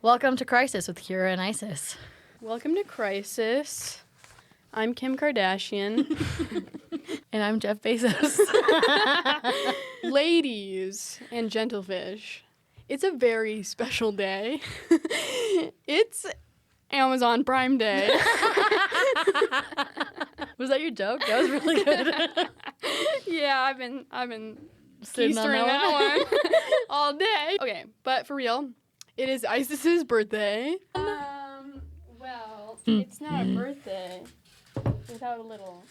Welcome to Crisis with Kira and Isis. Welcome to Crisis. I'm Kim Kardashian. And I'm Jeff Bezos. Ladies and gentlefish, it's a very special day. It's Amazon Prime Day. Was that your joke? That was really good. Yeah, I've been Sitting on keistering that that one all day. Okay, but for real, it is Isis's birthday. Well, it's not a birthday without a little.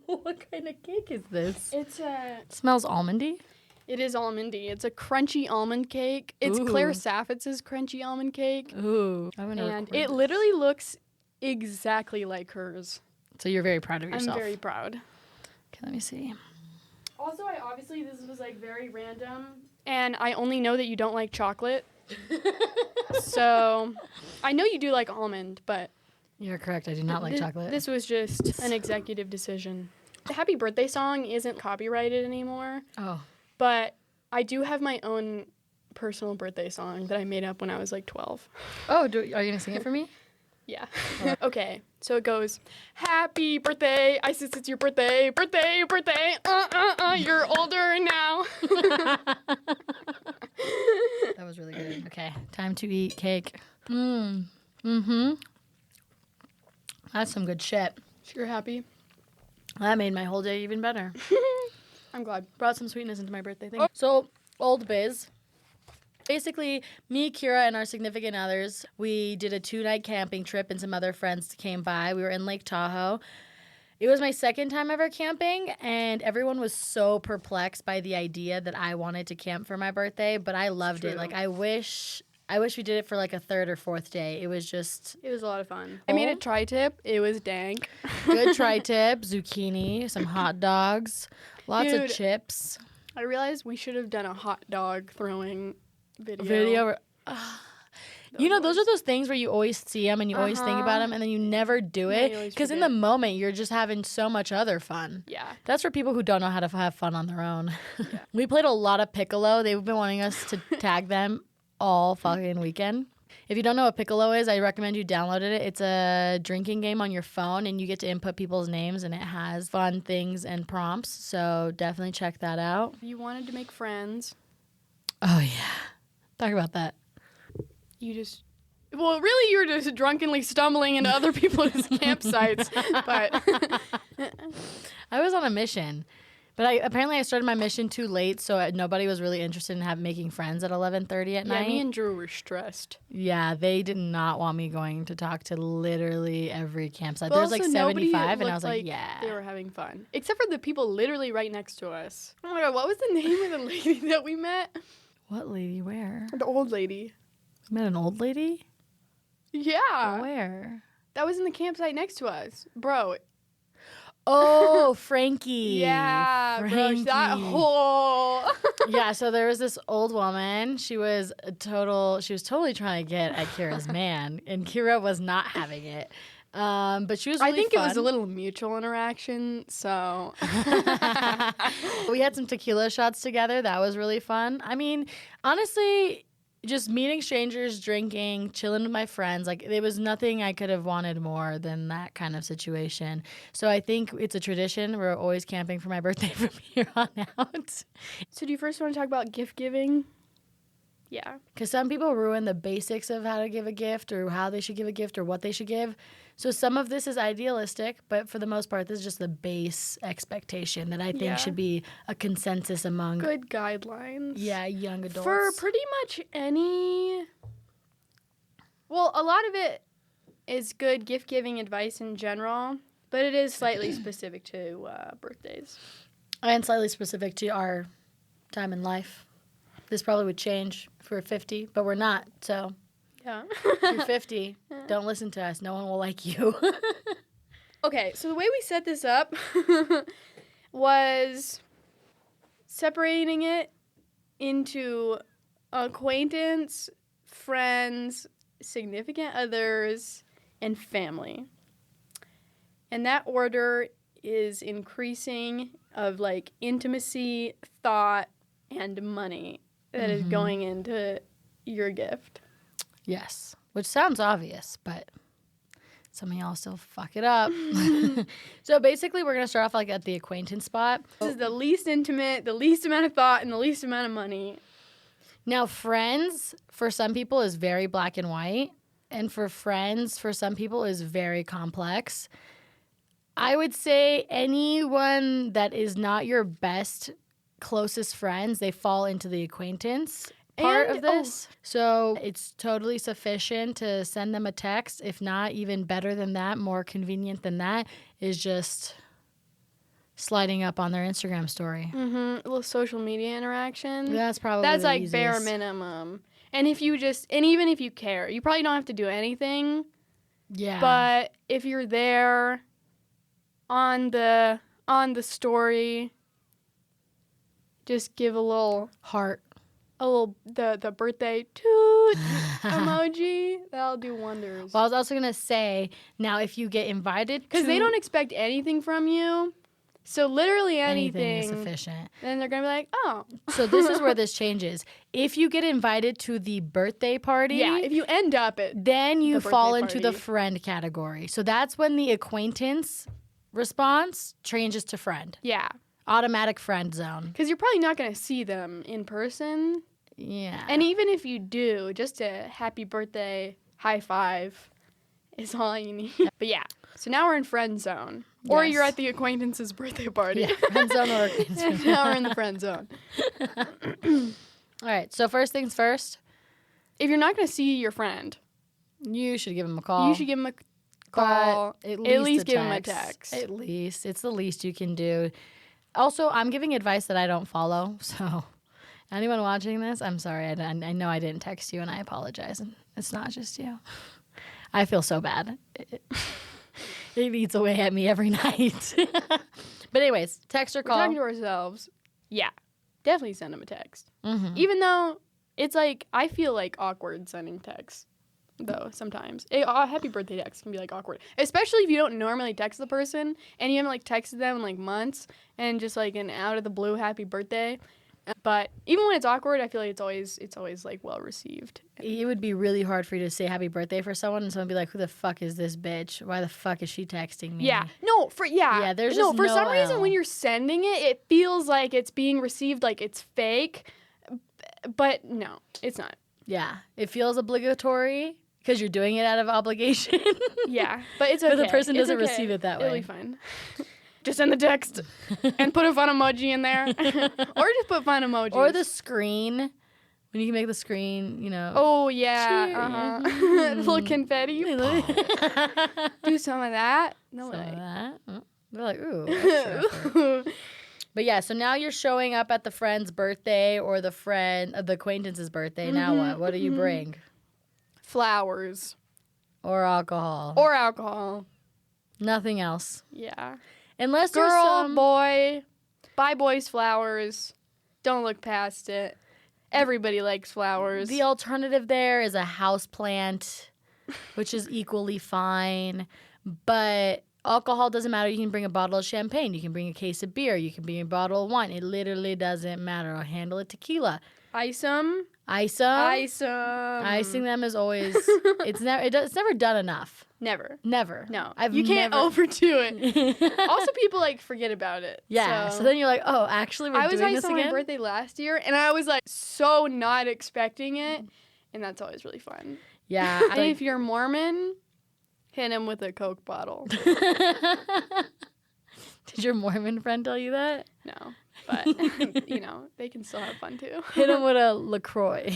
What kind of cake is this? It Smells almondy. It is almondy. It's a crunchy almond cake. It's Ooh. Claire Saffitz's crunchy almond cake. Ooh. I'm gonna And record it this. literally looks exactly like hers. So you're very proud of yourself. I'm very proud. Okay, let me see. Also, this was like very random. And I only know that you don't like chocolate. So I know you do like almond, but You're correct. I do not like chocolate. This was just an executive decision. The happy birthday song isn't copyrighted anymore. Oh. But I do have my own personal birthday song that I made up when I was like 12. Oh, are you going to sing it for me? Yeah. Okay, so it goes, happy birthday, Isis, it's your birthday, birthday, birthday, you're older now. That was really good. Okay, time to eat cake. Mm-hmm. That's some good shit. You're happy? That made my whole day even better. I'm glad. Brought some sweetness into my birthday thing. So, old biz. Basically, me, Kira, and our significant others, we did a 2-night camping trip, and some other friends came by. We were in Lake Tahoe. It was my second time ever camping, and everyone was so perplexed by the idea that I wanted to camp for my birthday, but I loved it. Like, I wish we did it for like a third or fourth day. It was a lot of fun. I made a tri-tip. It was dank. Good tri-tip, zucchini, some hot dogs, lots of chips. I realized we should have done a hot dog throwing video. You know, those are those things where you always see them and you always think about them and then you never do it because in the moment you're just having so much other fun. Yeah. That's for people who don't know how to have fun on their own. Yeah. We played a lot of Piccolo. They've been wanting us to tag them all fucking weekend. If you don't know what Piccolo is, I recommend you download it. It's a drinking game on your phone and you get to input people's names and it has fun things and prompts. So definitely check that out. If you wanted to make friends. Oh, yeah. Talk about that. Really, you were just drunkenly stumbling into other people's campsites. But I was on a mission. But apparently I started my mission too late, so nobody was really interested in making friends at 11:30 at night. Yeah, me and Drew were stressed. Yeah, they did not want me going to talk to literally every campsite. But There's like 75, and I was like, yeah. They were having fun. Except for the people literally right next to us. Oh my God, what was the name of the lady that we met? What lady? Where? The old lady. You met an old lady? Yeah. Where? That was in the campsite next to us. Bro. Oh, Frankie. Yeah, Frankie. bro. That whole... Yeah, so there was this old woman. She was totally trying to get at Kira's man, and Kira was not having it. But she was really I think fun. it was a little mutual interaction, so... We had some tequila shots together. That was really fun. I mean, honestly, just meeting strangers, drinking, chilling with my friends, like there was nothing I could have wanted more than that kind of situation. So I think it's a tradition. We're always camping for my birthday from here on out. So do you first want to talk about gift giving? Yeah. Because some people ruin the basics of how to give a gift or how they should give a gift or what they should give. So some of this is idealistic, but for the most part, this is just the base expectation that I think should be a consensus among good guidelines. Yeah, young adults. For pretty much any... Well, a lot of it is good gift-giving advice in general, but it is slightly specific to birthdays. And slightly specific to our time in life. This probably would change if we're 50, but we're not, so... Yeah. If you're 50, don't listen to us. No one will like you. Okay, so the way we set this up was separating it into acquaintance, friends, significant others, and family. And that order is increasing of like intimacy, thought, and money that is going into your gift. Yes, which sounds obvious, but some of y'all still fuck it up. So basically, we're going to start off like at the acquaintance spot. This is the least intimate, the least amount of thought, and the least amount of money. Now, friends, for some people, is very black and white. And for friends, for some people, is very complex. I would say anyone that is not your best, closest friends, they fall into the acquaintance part of this. So it's totally sufficient to send them a text. If not, even better than that, more convenient than that, is just sliding up on their Instagram story. A little social media interaction. That's probably That's the like easiest. bare minimum. And even if you care, you probably don't have to do anything. Yeah. But if you're there on the story, just give a little Heart. the birthday toot emoji. That'll do wonders. Well, I was also going to say, now if you get invited Because they don't expect anything from you. So literally anything is sufficient. Then they're going to be like, oh. So this is where this changes. If you get invited to the birthday party, Yeah, if you end up at then you the fall birthday into the party. friend category. So that's when the acquaintance response changes to friend. Yeah. Automatic friend zone. Because you're probably not going to see them in person. Yeah. And even if you do, just a happy birthday high five is all you need. But yeah, so now we're in friend zone. Or Yes. you're at the acquaintance's birthday party. Yeah, friend zone or acquaintance. Now we're in the friend zone. All right. So first things first, If you're not going to see your friend, you should give him a call. you should give him a call. But at least a give him a text. At least. It's the least you can do. Also, I'm giving advice that I don't follow. So anyone watching this, I'm sorry. I know I didn't text you, and I apologize. And it's not just you. I feel so bad. It eats away at me every night. But anyways, text or We're call. talking to ourselves. Yeah, definitely send him a text. Mm-hmm. Even though it's like, I feel like awkward sending texts, though, sometimes. A happy birthday text can be like awkward. Especially if you don't normally text the person and you haven't like texted them in like months and just like an out of the blue happy birthday. But even when it's awkward, I feel like it's always like well received. It would be really hard for you to say happy birthday for someone and someone be like, who the fuck is this bitch? Why the fuck is she texting me? Yeah. Yeah, there's just for no some reason L. when you're sending it, it feels like it's being received like it's fake. But no, it's not. Yeah. It feels obligatory because you're doing it out of obligation. Yeah, but it's okay. But the person It's doesn't okay. receive it that It'll way. be fine. Just send the text and put a fun emoji in there. Or just put fun emojis. Or the screen. When you can make the screen, you know. Oh, yeah. Cheer. Uh-huh. The little confetti. Do some of that. No Some of way. that. Oh, they're like, ooh. extra effort. But yeah, so now you're showing up at the friend's birthday or the acquaintance's birthday. Now what? What do you bring? Flowers. Or alcohol. Or alcohol. Nothing else. Yeah. Unless there's Girl, some... boy, buy boys flowers. Don't look past it. Everybody likes flowers. The alternative there is a house plant, which is equally fine. But alcohol doesn't matter. You can bring a bottle of champagne. You can bring a case of beer. You can bring a bottle of wine. It literally doesn't matter. I'll handle it tequila. Ice 'em. Ice 'em. Ice 'em. Icing them is always... it's never done enough. Never. Never. No. I've you can't never... overdo it. Also, people like forget about it. Yeah. So then you're like, oh, actually, we're I was doing ice this on my again? birthday last year, and I was like so not expecting it, and that's always really fun. Yeah. And if you're Mormon, hit him with a Coke bottle. Did your Mormon friend tell you that? No, but you know they can still have fun too. Hit him with a LaCroix.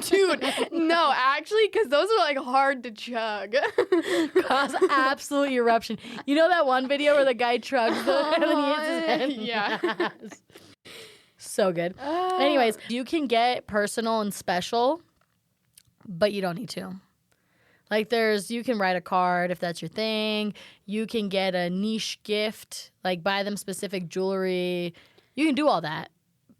Dude, no, actually, because those are like hard to chug. Cause absolute eruption. You know that one video where the guy chugs and then he hits his head? Yeah. Yes. So good. Anyways, you can get personal and special, but you don't need to. Like you can write a card if that's your thing. You can get a niche gift, like buy them specific jewelry. You can do all that.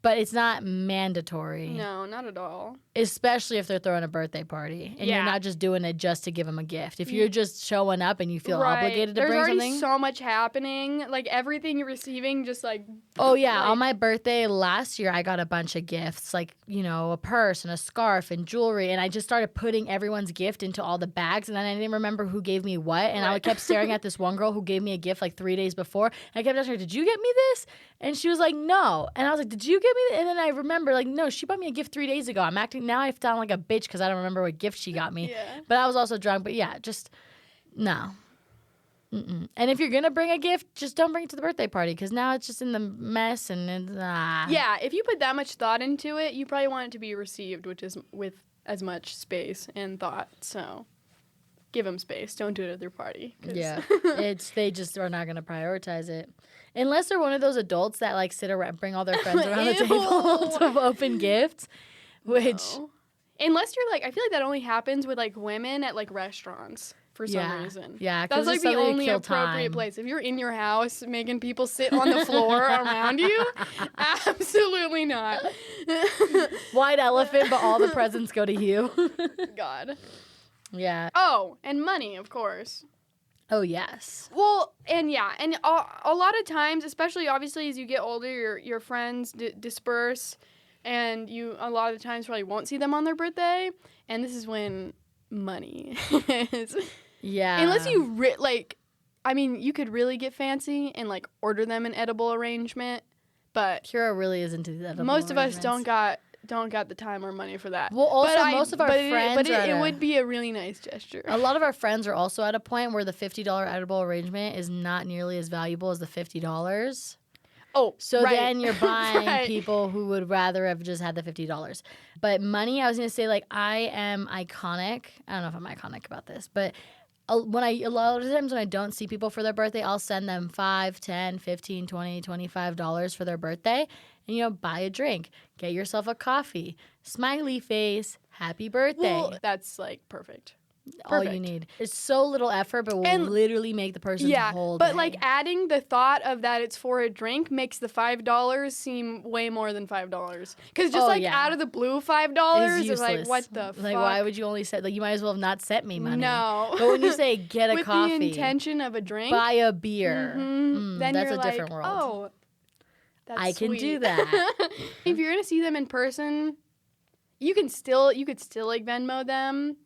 but it's not mandatory. No, not at all. Especially if they're throwing a birthday party and you're not just doing it just to give them a gift. If you're just showing up and you feel obligated to bring something. There's already so much happening. Like, everything you're receiving just, like... Oh, yeah. On my birthday last year, I got a bunch of gifts. Like, you know, a purse and a scarf and jewelry. And I just started putting everyone's gift into all the bags. And then I didn't remember who gave me what. And I kept staring at this one girl who gave me a gift like 3 days before. And I kept asking her, did you get me this? And she was like, no. And I was like, did you get me this? And then I remember, like, no, she bought me a gift 3 days ago. I'm acting, now I sound like a bitch because I don't remember what gift she got me. Yeah. But I was also drunk. But yeah, just, no. Mm-mm. And if you're going to bring a gift, just don't bring it to the birthday party because now it's just in the mess and it's, Yeah, if you put that much thought into it, you probably want it to be received, which is with as much space and thought. So give them space. Don't do it at their party. Yeah, they just are not going to prioritize it. Unless they're one of those adults that like sit around, bring all their friends around the table to open gifts, which... No. Unless you're like, I feel like that only happens with like women at like restaurants for some reason. Yeah, that's like the only appropriate place. If you're in your house making people sit on the floor around you, absolutely not. White elephant, but all the presents go to you. God. Yeah. Oh, and money, of course. Oh, yes. Well, and yeah, and a lot of times, especially obviously as you get older, your friends disperse. And you, a lot of the times, probably won't see them on their birthday. And this is when money is. Yeah. Unless you, I mean, you could really get fancy and, like, order them an edible arrangement. But Kira really is into the edible most of us don't got the time or money for that. Well, also, most of our friends But it would be a really nice gesture. A lot of our friends are also at a point where the $50 edible arrangement is not nearly as valuable as the $50. Oh, so then you're buying people who would rather have just had the $50. But money, I was going to say, like, I am iconic. I don't know if I'm iconic about this, but a lot of times when I don't see people for their birthday, I'll send them $5, $10, $15, $20, $25 for their birthday. And, you know, buy a drink. Get yourself a coffee. Smiley face. Happy birthday. Well, that's, like, perfect. All you need. It's so little effort, but will literally make the person's whole day. But like adding the thought of that it's for a drink makes the $5 seem way more than $5. Because just out of the blue $5 is like, what the fuck? Like, why would you only say, like, you might as well have not sent me money. No. But when you say get a coffee. With the intention of a drink. Buy a beer. Then that's you're a different world. Oh, that's I can sweet. do that. If you're going to see them in person, you could still like Venmo them.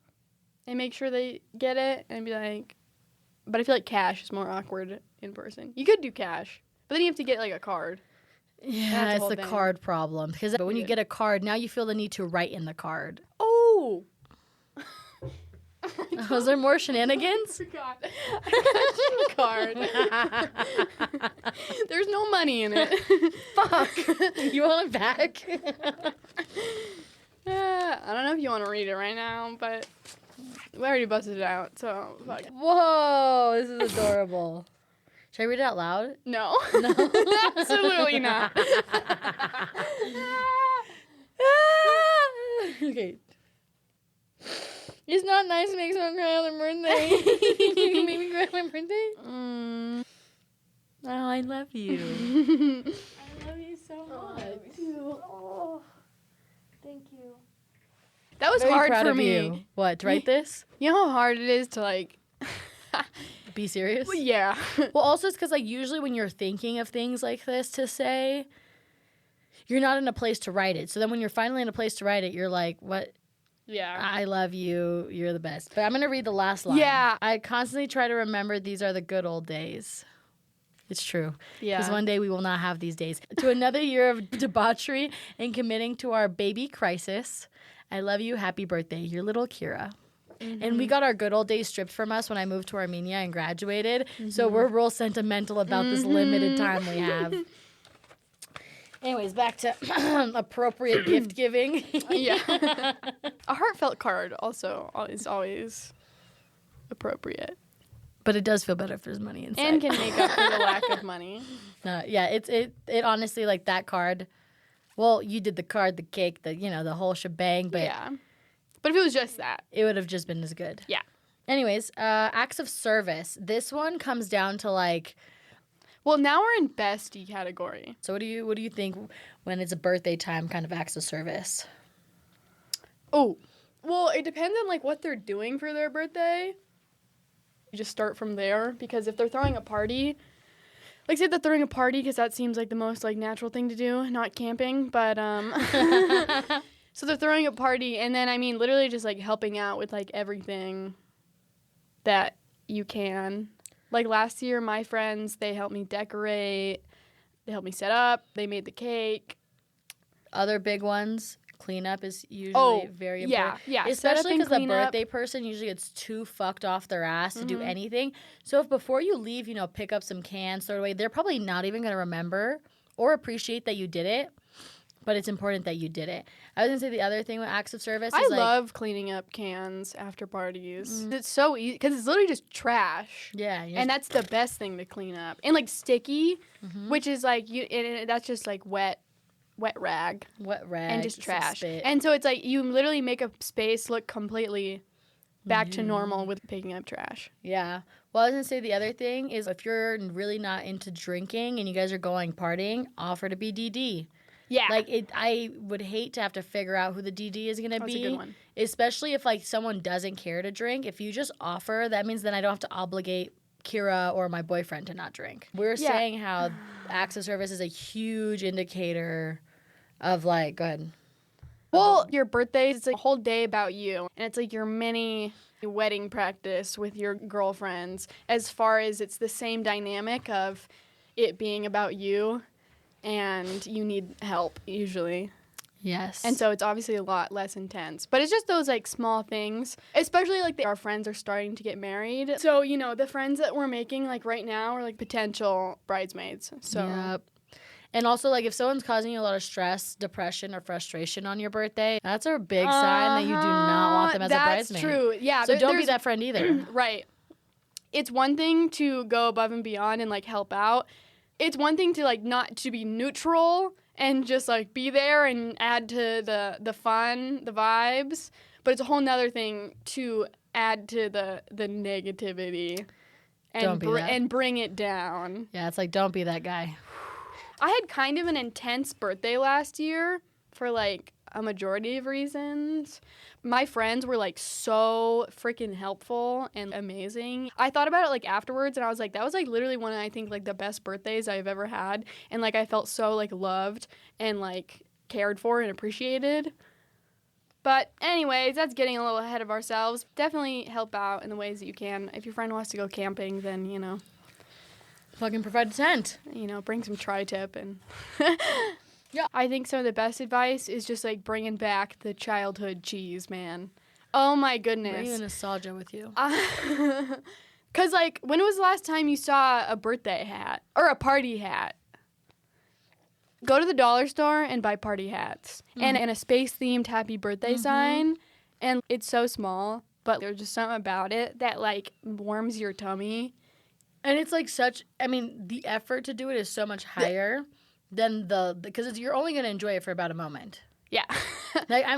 And make sure they get it and be like, but I feel like cash is more awkward in person. You could do cash, but then you have to get like a card. Yeah, it's the card problem. But when you get a card, now you feel the need to write in the card. Oh! Was there more shenanigans? I forgot. I got you a card. There's no money in it. Fuck. You want it back? I don't know if you want to read it right now, but... We already busted it out, so fuck it. Whoa, this is adorable. Should I read it out loud? No. Absolutely not. Okay. It's not nice to make someone cry on their birthday. You can make me cry on my birthday? Oh, I love you. I love you so much. Oh, thank you. That was Very hard proud for of me. You. What, to write this? You know how hard it is to, like... Be serious? Well, yeah. Well, also it's because, like, usually when you're thinking of things like this to say, you're not in a place to write it. So then when you're finally in a place to write it, you're like, what? Yeah. I love you. You're the best. But I'm going to read the last line. Yeah. I constantly try to remember these are the good old days. It's true. Yeah. Because one day we will not have these days. To another year of debauchery and committing to our baby crisis. I love you. Happy birthday. Your little Kira. Mm-hmm. And we got our good old days stripped from us when I moved to Armenia and graduated. Mm-hmm. So we're real sentimental about this limited time we have. Anyways, back to appropriate gift giving. Yeah. A heartfelt card also is always appropriate. But it does feel better if there's money inside. And can make up for the lack of money. Yeah, it honestly, like, that card. Well, you did the card, the cake, the whole shebang, but yeah. But if it was just that, it would have just been as good. Yeah. Anyways, acts of service. This one comes down to, like, Well, now we're in bestie category. So what do you think when it's a birthday time kind of acts of service? Oh, well, it depends on like what they're doing for their birthday. You just start from there, because if they're throwing a party, like say they're throwing a party because that seems like the most like natural thing to do, not camping, but so they're throwing a party, and then I mean literally just like helping out with like everything that you can. Like last year, my friends, they helped me decorate, they helped me set up, they made the cake. Other big ones, cleanup is usually very important. Yeah. Especially because the cleanup. birthday person usually gets too fucked off their ass to do anything. So if before you leave, pick up some cans, throw it away, they're probably not even going to remember or appreciate that you did it. But it's important that you did it. I was going to say the other thing with acts of service is I love cleaning up cans after parties. It's so easy because it's literally just trash. Yeah. And that's the best thing to clean up. And like sticky, which is like, that's just like wet rag. Wet rag. And just trash. Spit. And so it's like you literally make a space look completely back to normal with picking up trash. Yeah. Well, I was going to say the other thing is if you're really not into drinking and you guys are going partying, offer to be DD. Yeah. Like, I would hate to have to figure out who the DD is going to be. That's a good one. Especially if, like, someone doesn't care to drink. If you just offer, that means then I don't have to obligate Kira or my boyfriend to not drink. We're saying how acts of service is a huge indicator of, like, go ahead. Well, your birthday is like a whole day about you. And it's like your mini wedding practice with your girlfriends, as far as it's the same dynamic of it being about you. And you need help, usually. Yes. And so it's obviously a lot less intense. But it's just those, like, small things. Especially, like, our friends are starting to get married. So, the friends that we're making, like, right now are, like, potential bridesmaids. So. Yep. And also, like, if someone's causing you a lot of stress, depression, or frustration on your birthday, that's a big sign that you do not want them as a bridesmaid. That's true. Yeah. So don't be that friend either. Right. It's one thing to go above and beyond and, like, help out. It's one thing to, like, not to be neutral and just, like, be there and add to the fun, the vibes. But it's a whole nother thing to add to the negativity and bring it down. Yeah, it's like, don't be that guy. I had kind of an intense birthday last year for, like, a majority of reasons. My friends were, like, so freaking helpful and amazing. I thought about it, like, afterwards, and I was like, that was, like, literally one of, I think, like, the best birthdays I've ever had. And, like, I felt so, like, loved and, like, cared for and appreciated. But anyways, that's getting a little ahead of ourselves. Definitely help out in the ways that you can. If your friend wants to go camping, then, Fucking provide a tent. Bring some tri-tip and... Yeah. I think some of the best advice is just, like, bringing back the childhood cheese, man. Oh, my goodness. Bring the nostalgia with you. Because, like, when was the last time you saw a birthday hat or a party hat? Go to the dollar store and buy party hats and a space-themed happy birthday sign. And it's so small, but there's just something about it that, like, warms your tummy. And it's, like, the effort to do it is so much higher than because you're only going to enjoy it for about a moment. Yeah. Like, I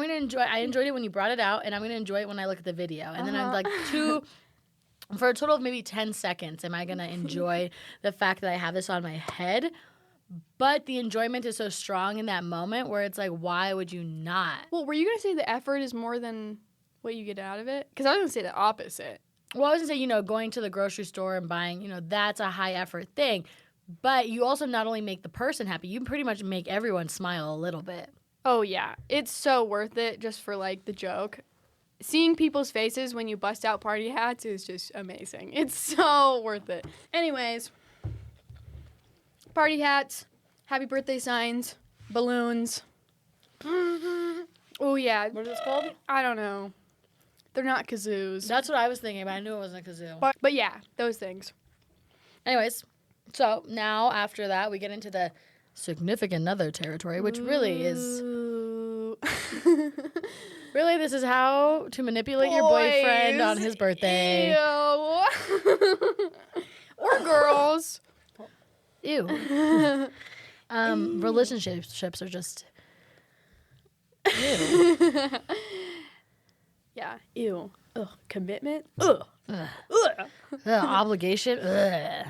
enjoyed it when you brought it out, and I'm going to enjoy it when I look at the video. And then I'm like, for a total of maybe 10 seconds, am I going to enjoy the fact that I have this on my head? But the enjoyment is so strong in that moment where it's like, why would you not? Well, were you going to say the effort is more than what you get out of it? Because I was going to say the opposite. Well, I was going to say, going to the grocery store and buying, that's a high effort thing. But you also not only make the person happy, you pretty much make everyone smile a little bit. Oh, yeah. It's so worth it just for, like, the joke. Seeing people's faces when you bust out party hats is just amazing. It's so worth it. Anyways, party hats, happy birthday signs, balloons. Oh, yeah. What is this called? I don't know. They're not kazoos. That's what I was thinking, but I knew it wasn't a kazoo. But yeah, those things. Anyways, so now after that, we get into the significant other territory, which really is... Really, this is how to manipulate your boyfriend on his birthday. Ew. Or girls. Ew. Relationships are just... Ew. Yeah. Ew. Ugh. Commitment. Ugh. Ugh. Obligation. Ugh.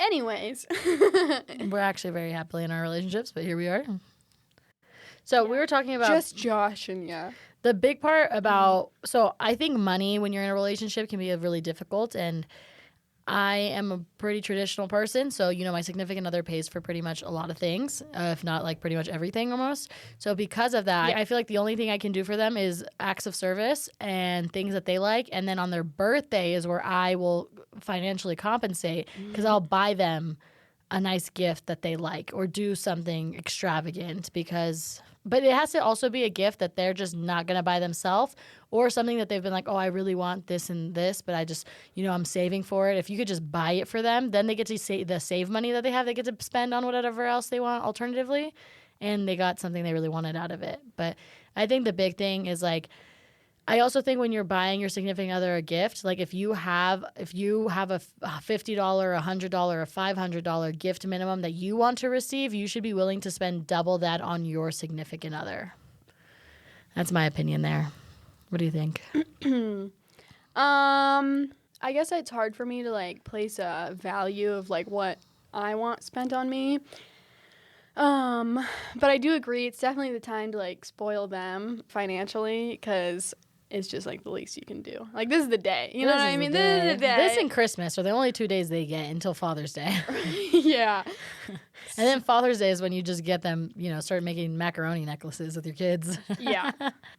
Anyways. We're actually very happily in our relationships, but here we are. So we were talking about just Josh and the big part about, so I think money when you're in a relationship can be really difficult, and I am a pretty traditional person, so my significant other pays for pretty much a lot of things, if not like pretty much everything almost. So because of that, I feel like the only thing I can do for them is acts of service and things that they like, and then on their birthday is where I will financially compensate because I'll buy them a nice gift that they like or do something extravagant but it has to also be a gift that they're just not going to buy themselves, or something that they've been like, oh, I really want this and this, but I just, I'm saving for it. If you could just buy it for them, then they get to save money that they have. They get to spend on whatever else they want alternatively, and they got something they really wanted out of it. But I think the big thing is like, I also think when you're buying your significant other a gift, like if you have a $50, $100, or $500 gift minimum that you want to receive, you should be willing to spend double that on your significant other. That's my opinion there. What do you think? I guess it's hard for me to like place a value of like what I want spent on me. But I do agree it's definitely the time to like spoil them financially, because it's just like the least you can do. Like, this is the day. You know what I mean? This is the day. This and Christmas are the only 2 days they get until Father's Day. Yeah. And then Father's Day is when you just get them, start making macaroni necklaces with your kids. Yeah.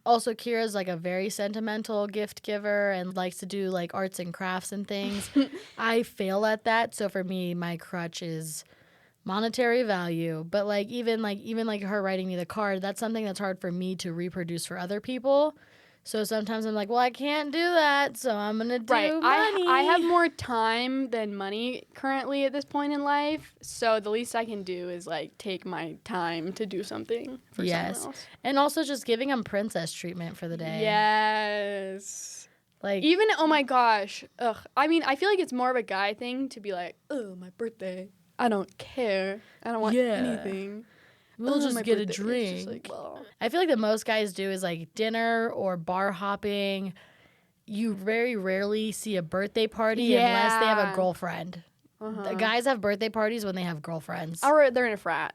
Also, Kira's like a very sentimental gift giver and likes to do like arts and crafts and things. I fail at that. So for me, my crutch is monetary value. But like even her writing me the card, that's something that's hard for me to reproduce for other people. So sometimes I'm like, well, I can't do that, so I'm going to do money. I have more time than money currently at this point in life, so the least I can do is, like, take my time to do something for someone else. And also just giving them princess treatment for the day. Yes. Like, even, oh my gosh. Ugh. I mean, I feel like it's more of a guy thing to be like, oh, my birthday. I don't care. I don't want anything. We'll just get a drink. Just like, well. I feel like the most guys do is like dinner or bar hopping. You very rarely see a birthday party unless they have a girlfriend. The guys have birthday parties when they have girlfriends. Or they're in a frat.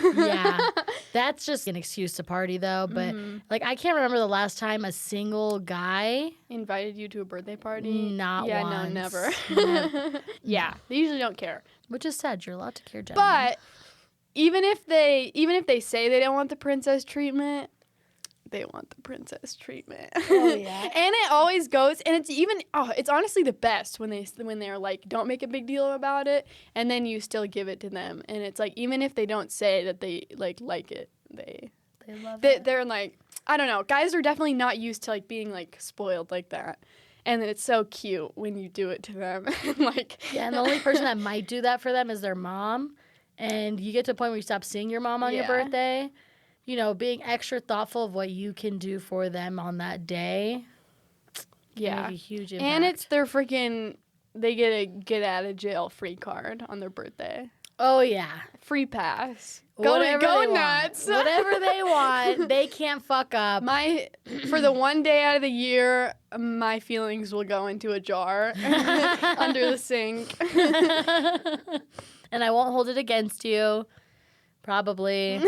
Yeah. That's just an excuse to party, though. But like, I can't remember the last time a single guy invited you to a birthday party. Not once. No, never. Yeah, they usually don't care. Which is sad. You're allowed to care, gentlemen. But even if they say they don't want the princess treatment, they want the princess treatment. Oh yeah. And it always goes, and it's honestly the best when they're like, don't make a big deal about it, and then you still give it to them, and it's like, even if they don't say that they like it, they love it. They're like, I don't know, guys are definitely not used to like being like spoiled like that. And then it's so cute when you do it to them. Like, yeah, and the only person that might do that for them is their mom. And you get to a point where you stop seeing your mom on your birthday. Being extra thoughtful of what you can do for them on that day. Can make a huge impact. And it's their they get a get out of jail free card on their birthday. Oh, yeah. Free pass. Go nuts. Whatever they want. They can't fuck up. For the one day out of the year, my feelings will go into a jar under the sink. And I won't hold it against you. Probably.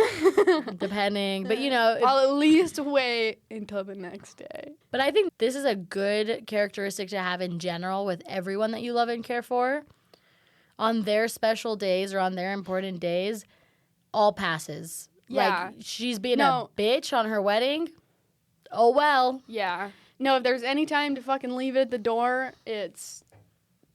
Depending. But, I'll at least wait until the next day. But I think this is a good characteristic to have in general with everyone that you love and care for. On their special days or on their important days, all passes. Yeah. Like, she's being a bitch on her wedding. Oh, well. Yeah. No, if there's any time to fucking leave it at the door, it's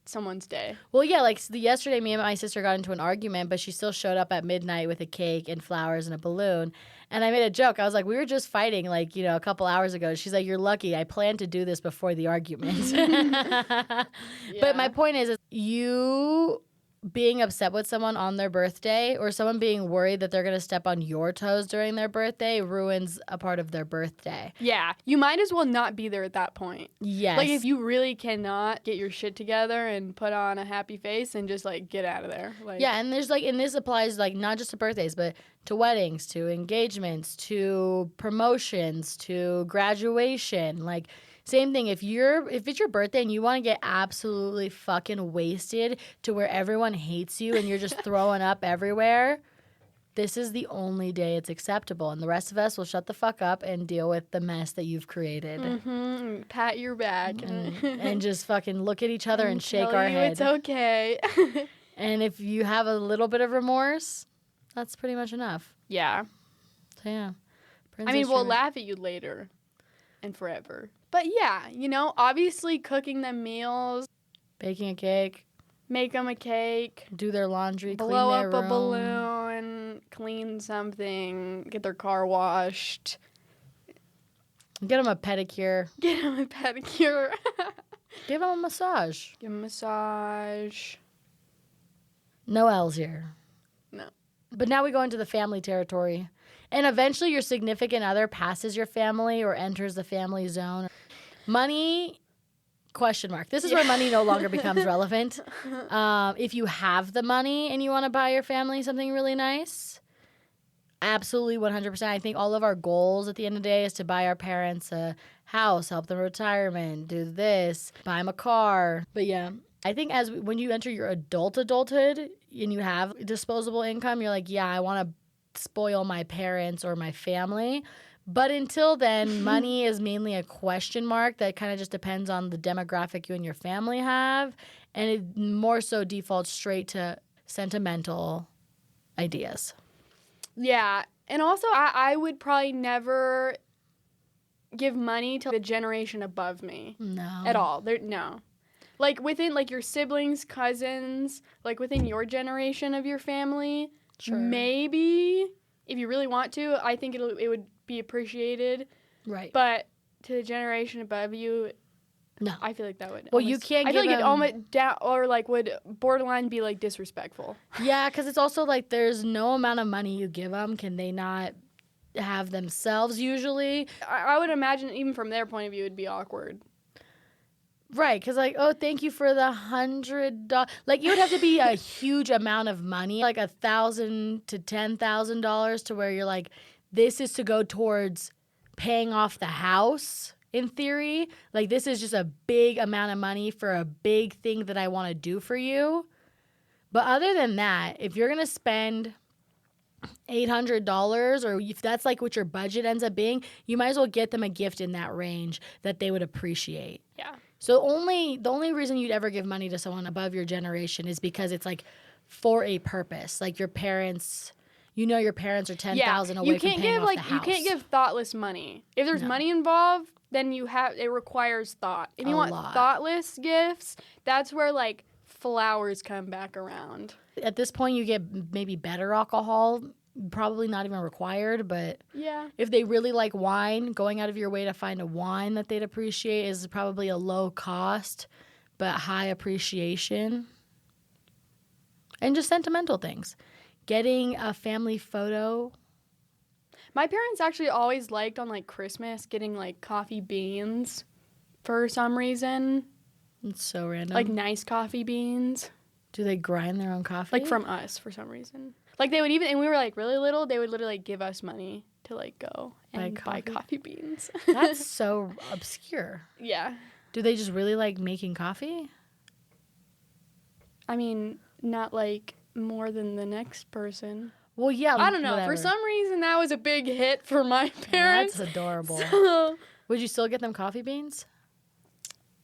someone's day. Well, yeah, like yesterday, me and my sister got into an argument, but she still showed up at midnight with a cake and flowers and a balloon. And I made a joke. I was like, we were just fighting, like, a couple hours ago. She's like, you're lucky. I planned to do this before the argument. Yeah. But my point is you being upset with someone on their birthday or someone being worried that they're going to step on your toes during their birthday ruins a part of their birthday. Yeah. You might as well not be there at that point. Yes. Like, if you really cannot get your shit together and put on a happy face and just, like, get out of there. Like, yeah, and there's, like, and this applies, like, not just to birthdays, but to weddings, to engagements, to promotions, to graduation. Like, Same thing. If it's your birthday and you want to get absolutely fucking wasted to where everyone hates you and you're just throwing up everywhere, this is the only day it's acceptable. And the rest of us will shut the fuck up and deal with the mess that you've created. Mm-hmm. Pat your back. And just fucking look at each other and shake tell our you head. It's okay. And if you have a little bit of remorse, that's pretty much enough. Yeah. So, yeah. I mean, we'll laugh at you later and forever. But yeah, you know, obviously cooking them meals, baking a cake, make them a cake, do their laundry, blow clean their up a room. balloon, clean something, get their car washed, get them a pedicure, get them a pedicure, give them a massage. give them a massage. No L's here. No. But now we go into the family territory. And eventually your significant other passes your family or enters the family zone. Money, question mark. This is where money no longer becomes relevant. If you have the money and you want to buy your family something really nice, absolutely 100%. I think all of our goals at the end of the day is to buy our parents a house, help them retirement, do this, buy them a car. But yeah, I think when you enter your adulthood and you have disposable income, you're like, yeah, I want to spoil my parents or my family. But until then, money is mainly a question mark that kind of just depends on the demographic you and your family have. And it more so defaults straight to sentimental ideas. Yeah. And also, I would probably never give money to the generation above me. No. At all. No. Like, within, like, your siblings, cousins, like, within your generation of your family, sure. Maybe, if you really want to, I think it would be appreciated. Right. But to the generation above you, no. I feel like that would. Well, you can't. I feel like it almost or like would borderline be like disrespectful. Yeah, because it's also like there's no amount of money you give them, can they not have themselves usually? I would imagine even from their point of view, it'd be awkward. Right, because like, oh, thank you for the $100. Like, it would have to be a huge amount of money, like $1,000 to $10,000, to where you're like, this is to go towards paying off the house. In theory, like, this is just a big amount of money for a big thing that I want to do for you. But other than that, if you're gonna spend $800, or if that's like what your budget ends up being, you might as well get them a gift in that range that they would appreciate. Yeah. So the only reason you'd ever give money to someone above your generation is because it's like for a purpose. Like your parents, your parents are $10,000 away from paying off the house. You can't give thoughtless money. If there's money involved, then it requires thought. If you want thoughtless gifts, that's where like flowers come back around. At this point, you get maybe better alcohol. Probably not even required, but yeah. If they really like wine, going out of your way to find a wine that they'd appreciate is probably a low cost, but high appreciation. And just sentimental things. Getting a family photo. My parents actually always liked on like Christmas getting like coffee beans for some reason. It's so random. Like nice coffee beans. Do they grind their own coffee? Like from us for some reason. Like they would even, and we were like really little, they would literally like give us money to like go and buy coffee beans. That's so obscure. Yeah. Do they just really like making coffee? I mean, not like more than the next person. Well, yeah. I don't know. Whatever. For some reason, that was a big hit for my parents. That's adorable. So, would you still get them coffee beans?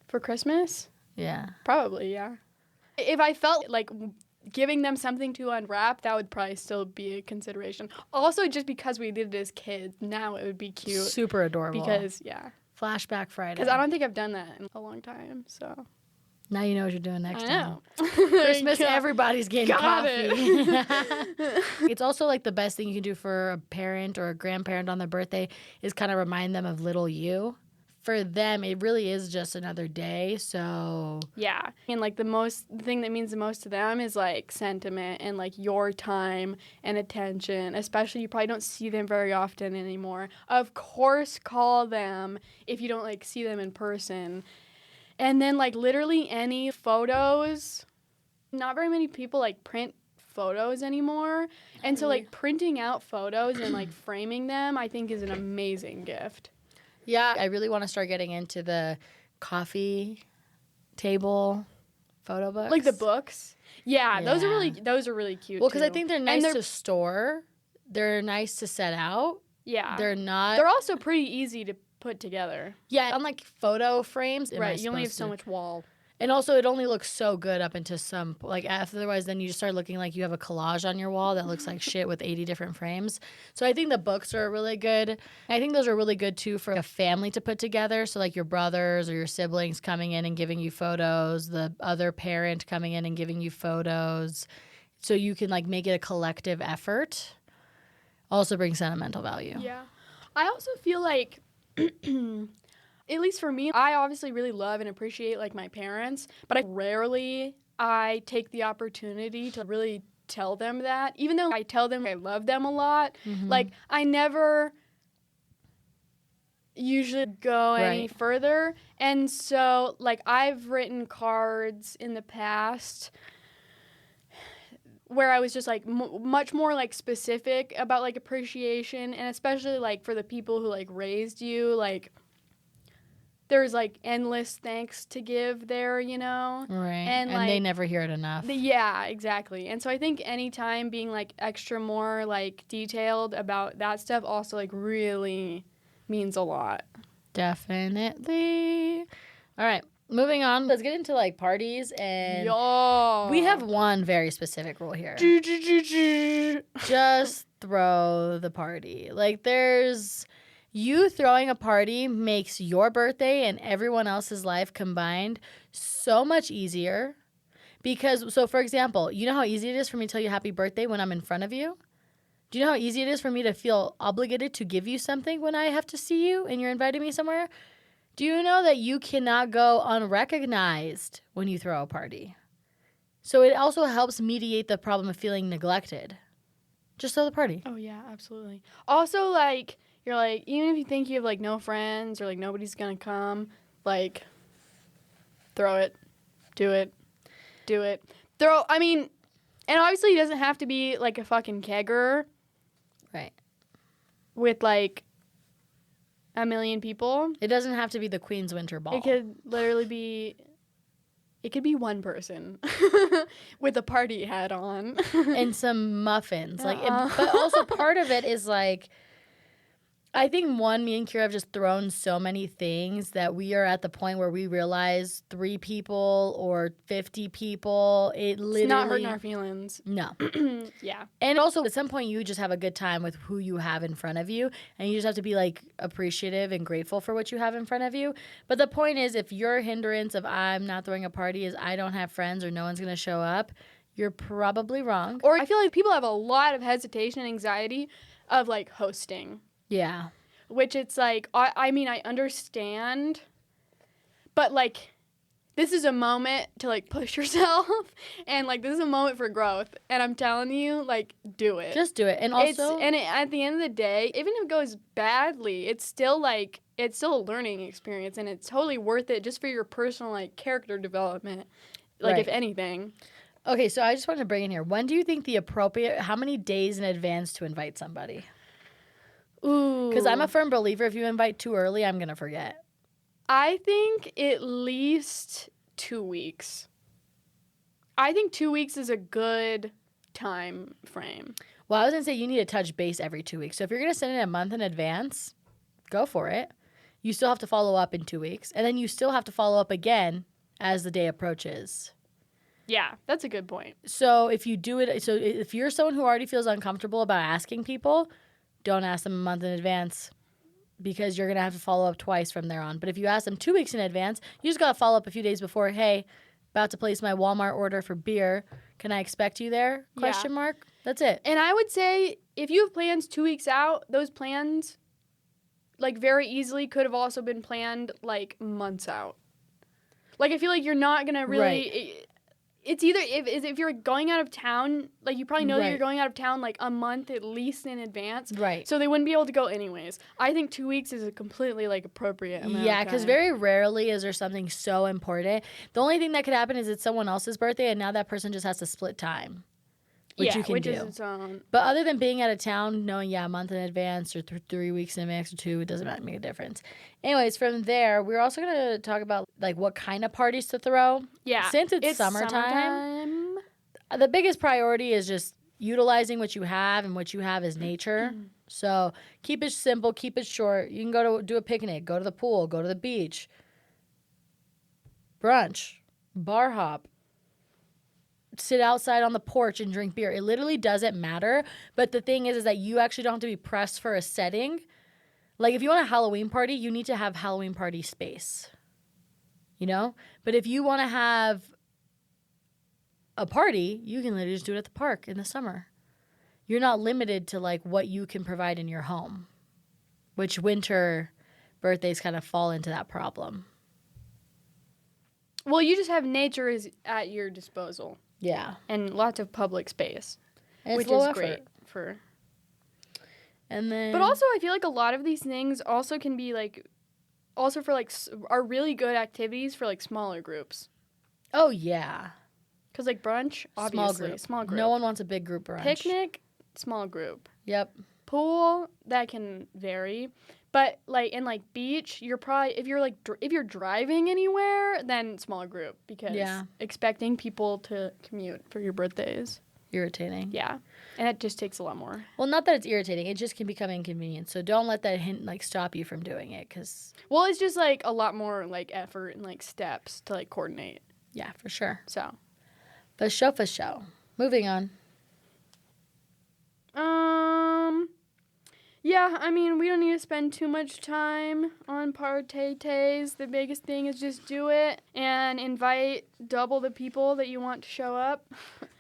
For Christmas? Yeah. Probably, yeah. If I felt like giving them something to unwrap, that would probably still be a consideration. Also, just because we did it as kids, now it would be cute. Super adorable. Because, yeah. Flashback Friday. Because I don't think I've done that in a long time, so. Now you know what you're doing next time. I know. Christmas, everybody's getting coffee. It. It's also like the best thing you can do for a parent or a grandparent on their birthday is kind of remind them of little you. For them, it really is just another day, so... Yeah. And, like, the thing that means the most to them is, like, sentiment and, like, your time and attention. Especially, you probably don't see them very often anymore. Of course, call them if you don't, like, see them in person. And then, like, literally any photos. Not very many people, like, print photos anymore. And so, like, printing out photos and, like, framing them, I think is an amazing gift. Yeah, I really want to start getting into the coffee table photo books. Like the books. Yeah, those are really cute. Well, because I too. think they're nice to store. They're nice to set out. Yeah. They're also pretty easy to put together. Yeah, unlike photo frames. Right, you only have so much wall. And also, it only looks so good up into some, like, otherwise then you just start looking like you have a collage on your wall that looks like shit with 80 different frames. So I think the books are really good. I think those are really good, too, for a family to put together. So, like, your brothers or your siblings coming in and giving you photos, the other parent coming in and giving you photos. So you can, like, make it a collective effort. Also brings sentimental value. Yeah. I also feel like... At least for me, I obviously really love and appreciate like my parents, but I take the opportunity to really tell them that. Even though I tell them I love them a lot, like I never usually go any further. And so like I've written cards in the past where I was just like much more like specific about like appreciation, and especially like for the people who like raised you, like there's like endless thanks to give there, you know? Right. And like, they never hear it enough. Yeah, exactly. And so I think anytime being like extra more like detailed about that stuff also like really means a lot. Definitely. All right. Moving on. Let's get into like parties, and we have one very specific rule here. Just throw the party. Like you throwing a party makes your birthday and everyone else's life combined so much easier. Because, so for example, you know how easy it is for me to tell you happy birthday when I'm in front of you? Do you know how easy it is for me to feel obligated to give you something when I have to see you and you're inviting me somewhere? Do you know that you cannot go unrecognized when you throw a party? So it also helps mediate the problem of feeling neglected. Just throw the party. Oh, yeah, absolutely. Also, like, you're like, even if you think you have, like, no friends or, like, nobody's gonna come, like, throw it. Do it. And obviously it doesn't have to be, like, a fucking kegger. Right. With, like, 1 million people. It doesn't have to be the Queen's Winter Ball. It could literally be... It could be one person with a party hat on. And some muffins. But also part of it is, like... I think, me and Kira have just thrown so many things that we are at the point where we realize 3 people or 50 people, it literally... It's not hurting our feelings. No. Yeah. And also, at some point, you just have a good time with who you have in front of you, and you just have to be, like, appreciative and grateful for what you have in front of you. But the point is, if your hindrance of I'm not throwing a party is I don't have friends or no one's going to show up, you're probably wrong. Or I feel like people have a lot of hesitation and anxiety of, like, hosting. Yeah. Which it's like, I mean, I understand, but, like, this is a moment to, like, push yourself, and, like, this is a moment for growth, and I'm telling you, like, do it. Just do it. And also... at the end of the day, even if it goes badly, it's still a learning experience, and it's totally worth it just for your personal, like, character development, like, if anything. Okay, so I just wanted to bring in here, when do you think how many days in advance to invite somebody? Ooh. Because I'm a firm believer if you invite too early, I'm going to forget. I think at least 2 weeks. I think 2 weeks is a good time frame. Well, I was going to say you need to touch base every 2 weeks. So if you're going to send it a month in advance, go for it. You still have to follow up in 2 weeks. And then you still have to follow up again as the day approaches. Yeah, that's a good point. So if you do it, so if you're someone who already feels uncomfortable about asking people, don't ask them a month in advance because you're going to have to follow up twice from there on. But if you ask them 2 weeks in advance, you just got to follow up a few days before. Hey, about to place my Walmart order for beer. Can I expect you there? Question mark. That's it. And I would say if you have plans 2 weeks out, those plans like very easily could have also been planned like months out. Like I feel like you're not going to really... Right. It's either if you're going out of town, like you probably know that you're going out of town like a month at least in advance. Right. So they wouldn't be able to go anyways. I think 2 weeks is a completely like appropriate amount. Yeah, because very rarely is there something so important. The only thing that could happen is it's someone else's birthday and now that person just has to split time. which you can which do. is its own. But other than being out of town, knowing, a month in advance or 3 weeks in advance or 2, it doesn't make a difference. Anyways, from there, we're also going to talk about, like, what kind of parties to throw. Yeah. Since it's summertime, the biggest priority is just utilizing what you have, and what you have is nature. So keep it simple, keep it short. You can go to do a picnic, go to the pool, go to the beach, brunch, bar hop, sit outside on the porch and drink beer. It literally doesn't matter. But the thing is that you actually don't have to be pressed for a setting. Like, if you want a Halloween party, you need to have Halloween party space. You know? But if you want to have a party, you can literally just do it at the park in the summer. You're not limited to, like, what you can provide in your home, which winter birthdays kind of fall into that problem. Well, you just have nature is at your disposal. Yeah. And lots of public space, And which it's low is effort. great for. And then, But also, I feel like a lot of these things also can be like, also for like, are really good activities for like smaller groups. oh yeah, Because like brunch, obviously, small group. No one wants a big group brunch. Picnic, small group. Yep. Pool, that can vary. But like in like beach, you're probably if you're like if you're driving anywhere, then smaller group because expecting people to commute for your birthdays. Irritating. Yeah. And it just takes a lot more. Well, not that it's irritating. It just can become inconvenient. So don't let that hint like stop you from doing it, because Well, it's just like a lot more like effort and like steps to like coordinate. yeah, for sure. So. For show. Moving on. Yeah, I mean, we don't need to spend too much time on parties. The biggest thing is just do it and invite double the people that you want to show up.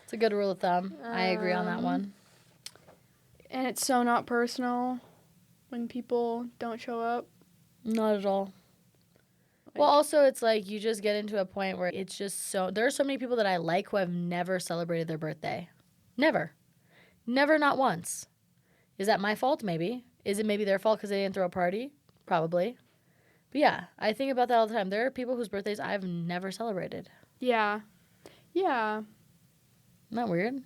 It's a good rule of thumb. I agree on that one. And it's so not personal when people don't show up. Not at all. Well, also, it's like you just get into a point where it's just so... There are so many people that I like who have never celebrated their birthday. Never. Never, not once. Is that my fault? Maybe. Is it maybe their fault because they didn't throw a party? Probably. But yeah, I think about that all the time. There are people whose birthdays I've never celebrated. Yeah. Yeah. Isn't that weird?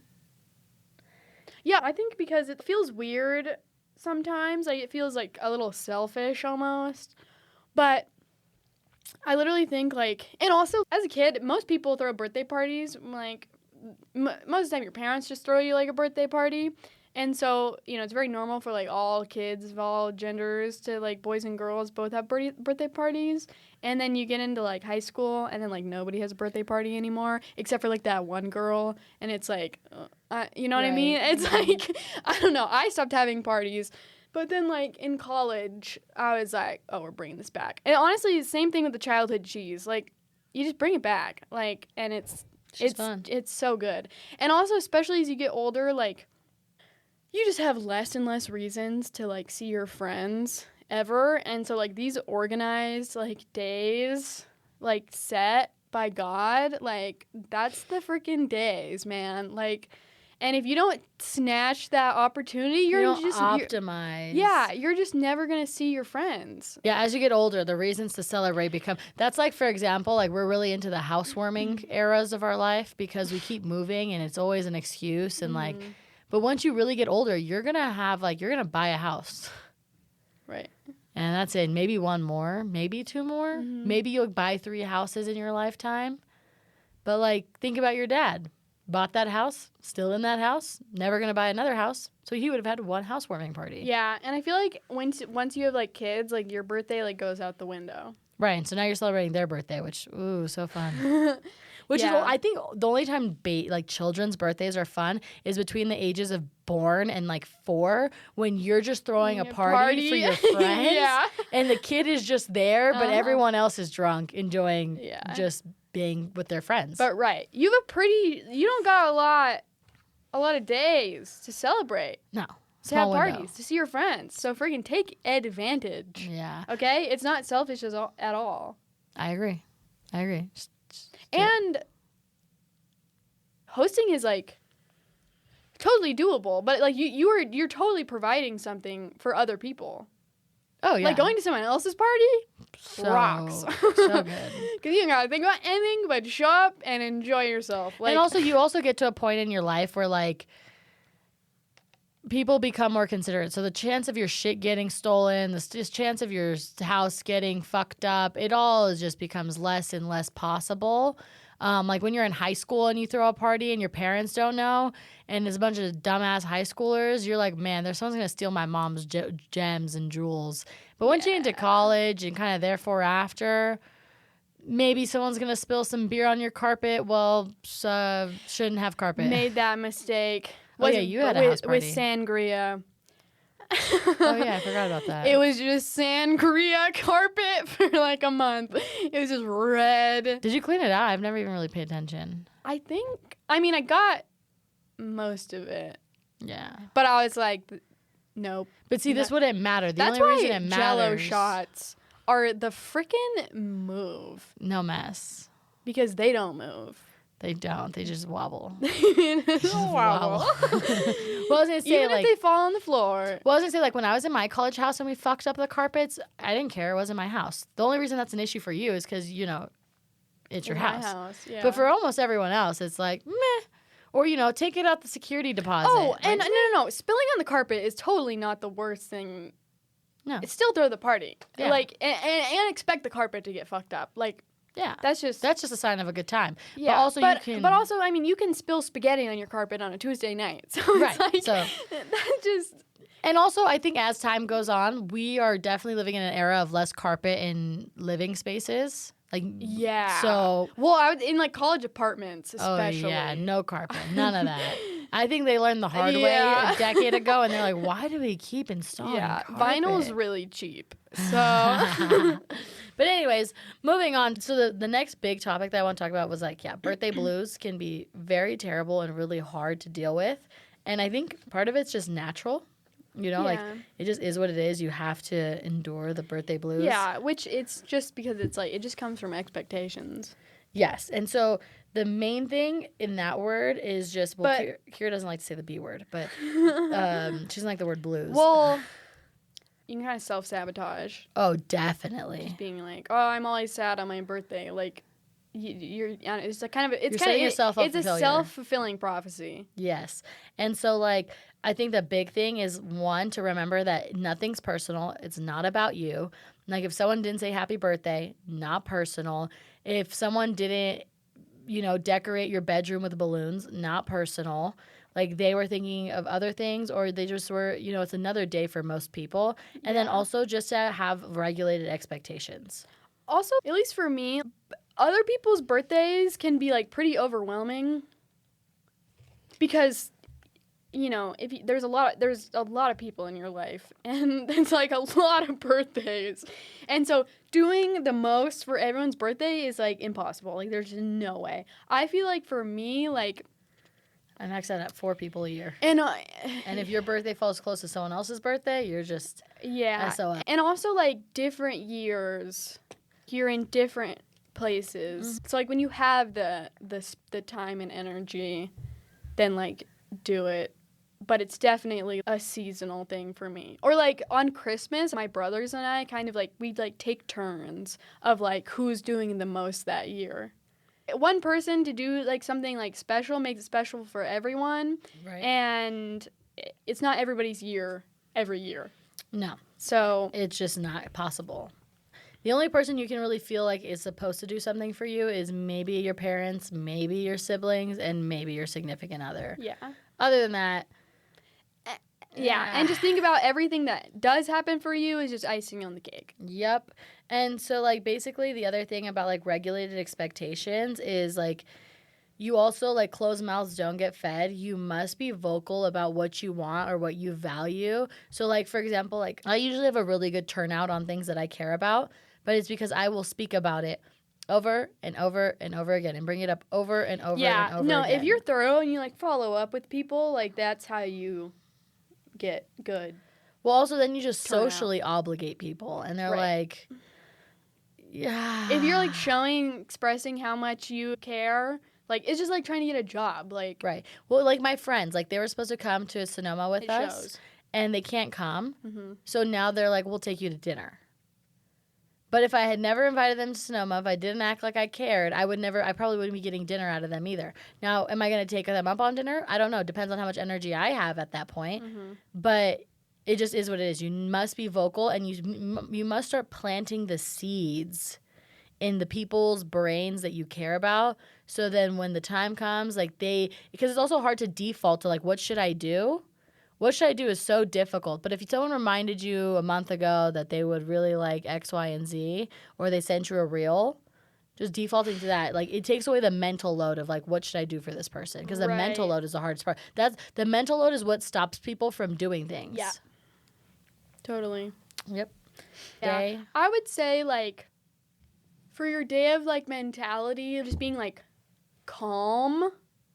Yeah, I think because it feels weird sometimes. Like, it feels like a little selfish almost. But I literally think, like... And also, as a kid, most people throw birthday parties. Like, most of the time, your parents just throw you, like, a birthday party. And so, you know, it's very normal for, like, all kids of all genders to, like, boys and girls both have birthday parties. And then you get into, like, high school, and then, like, nobody has a birthday party anymore, except for, like, that one girl. And it's, like, you know what I mean? It's, like, I don't know. I stopped having parties. But then, like, in college, I was like, oh, we're bringing this back. And honestly, the same thing with the childhood cheese. Like, you just bring it back. Like, and it's fun. It's so good. And also, especially as you get older, like, you just have less and less reasons to, like, see your friends ever. And so, like, these organized, like, days, like, set by God, like, that's the freaking days, man. Like, and if you don't snatch that opportunity, you're just optimize. You're just never gonna see your friends. Yeah, as you get older, the reasons to celebrate become... That's like, for example, like we're really into the housewarming eras of our life because we keep moving and it's always an excuse and like... But once you really get older, you're gonna have like you're gonna buy a house, right? And that's it. Maybe one more, maybe two more. Maybe you'll buy 3 houses in your lifetime. But like, think about your dad. Bought that house, still in that house, never gonna buy another house. So he would have had one housewarming party. Yeah, and I feel like once you have like kids, like your birthday like goes out the window. Right. And so now you're celebrating their birthday, which so fun. Which is, I think, the only time like children's birthdays are fun is between the ages of born and like 4, when you're just throwing a party for your friends, and the kid is just there, but everyone else is drunk, enjoying just being with their friends. But you have you don't got a lot of days to celebrate. No. To have parties, to see your friends. So freaking take advantage. Yeah. Okay? It's not selfish at all. I agree. And hosting is like totally doable, but like you're totally providing something for other people. Oh, yeah. Like, going to someone else's party rocks. So good. Because you don't got to think about anything but show up and enjoy yourself. Like, and also, you also get to a point in your life where, like, people become more considerate. So the chance of your shit getting stolen, the chance of your house getting fucked up, it all just becomes less and less possible. Like when you're in high school and you throw a party and your parents don't know, and there's a bunch of dumbass high schoolers, you're like, man, there's someone's gonna steal my mom's gems and jewels. But once you get into college and kind of therefore after, maybe someone's gonna spill some beer on your carpet. Well, shouldn't have carpet. made that mistake. Oh, yeah, you had a house party. With sangria. Oh, yeah, I forgot about that. It was just sangria carpet for like a month. It was just red. Did you clean it out? I've never even really paid attention. I mean, I got most of it. Yeah. But I was like, nope. But see, this wouldn't matter. That's only why reason it Jell-O matters. shots are the freaking move. No mess. Because they don't move. They don't. They just wobble. Just Well, wobble. I was gonna say, Even if they fall on the floor. Well, I was gonna say, like, when I was in my college house and we fucked up the carpets, I didn't care. It wasn't my house. The only reason that's an issue for you is because, you know, it's your house. My house, yeah. But for almost everyone else, it's like, meh. Or, you know, take it out the security deposit. Oh, and like, no. Spilling on the carpet is totally not the worst thing. No. It's still throw the party. Yeah. Like, and expect the carpet to get fucked up. Like, yeah. that's just a sign of a good time. Yeah, But also, I mean, you can spill spaghetti on your carpet on a Tuesday night. So right. it's like, So that just. And also, I think as time goes on, we are definitely living in an era of less carpet in living spaces. Like, yeah. So, well, I was in like college apartments, especially. Oh yeah, no carpet, none of that. I think they learned the hard way a decade ago, and they're like, why do we keep installing carpet? Vinyl's really cheap. So. But anyways, moving on. So the next big topic that I want to talk about was like, birthday blues can be very terrible and really hard to deal with. And I think part of it's just natural. You know, like, it just is what it is. You have to endure the birthday blues. Yeah, which it's just because it's like, it just comes from expectations. Yes. And so the main thing in that word is just, well, Kira doesn't like to say the B word, but she doesn't like the word blues. Well, you can kind of self-sabotage. Oh, definitely. Just being like, oh, I'm always sad on my birthday. Like, it's a kind of, it's kind of, yourself up it's a self-fulfilling prophecy. Yes. And so, like, I think the big thing is, one, to remember that nothing's personal. It's not about you. Like, if someone didn't say happy birthday, not personal. If someone didn't, you know, decorate your bedroom with balloons, not personal. Like, they were thinking of other things, or they just were, you know, it's another day for most people. And then also just to have regulated expectations. Also, at least for me, other people's birthdays can be, like, pretty overwhelming. Because, you know, there's a lot of people in your life, and it's, like, a lot of birthdays. And so doing the most for everyone's birthday is, like, impossible. Like, there's no way. I feel like for me, like, I max out at 4 people a year. And if your birthday falls close to someone else's birthday, you're just SOL. And also, like, different years, you're in different places. So, like, when you have the time and energy, then, like, do it. But it's definitely a seasonal thing for me. Or, like, on Christmas, my brothers and I kind of, like, we'd, like, take turns of, like, who's doing the most that year. One person to do, like, something, like, special makes it special for everyone. Right. And it's not everybody's year every year. No. So it's just not possible. The only person you can really feel like is supposed to do something for you is maybe your parents, maybe your siblings, and maybe your significant other. Yeah. Other than that, yeah. And just think about everything that does happen for you is just icing on the cake. Yep. And so, like, basically the other thing about, like, regulated expectations is, like, you also, like, closed mouths don't get fed. You must be vocal about what you want or what you value. So, like, for example, like, I usually have a really good turnout on things that I care about, but it's because I will speak about it over and over and over again and bring it up over and over and over again. Yeah, no, if you're thorough and you, like, follow up with people, like, that's how you get good. Well, also, then you just socially obligate people, and they're like, yeah. If you're, like, expressing how much you care, like, it's just like trying to get a job, like. Right. Well, like, my friends, like, they were supposed to come to Sonoma with us. Shows. and they can't come. Mm-hmm. So now they're like, we'll take you to dinner. But if I had never invited them to Sonoma, if I didn't act like I cared, I probably wouldn't be getting dinner out of them either. Now, am I going to take them up on dinner? I don't know. It depends on how much energy I have at that point. Mm-hmm. But it just is what it is. You must be vocal, and you must start planting the seeds in the people's brains that you care about. So then when the time comes, like because it's also hard to default to like, what should I do? What should I do is so difficult. But if someone reminded you a month ago that they would really like X, Y, and Z, or they sent you a reel, just defaulting to that, like it takes away the mental load of like, what should I do for this person? Because the mental load is the hardest part. The mental load is what stops people from doing things. Yeah. Totally. Yep. Yeah. Day. I would say like for your day of like mentality, just being like calm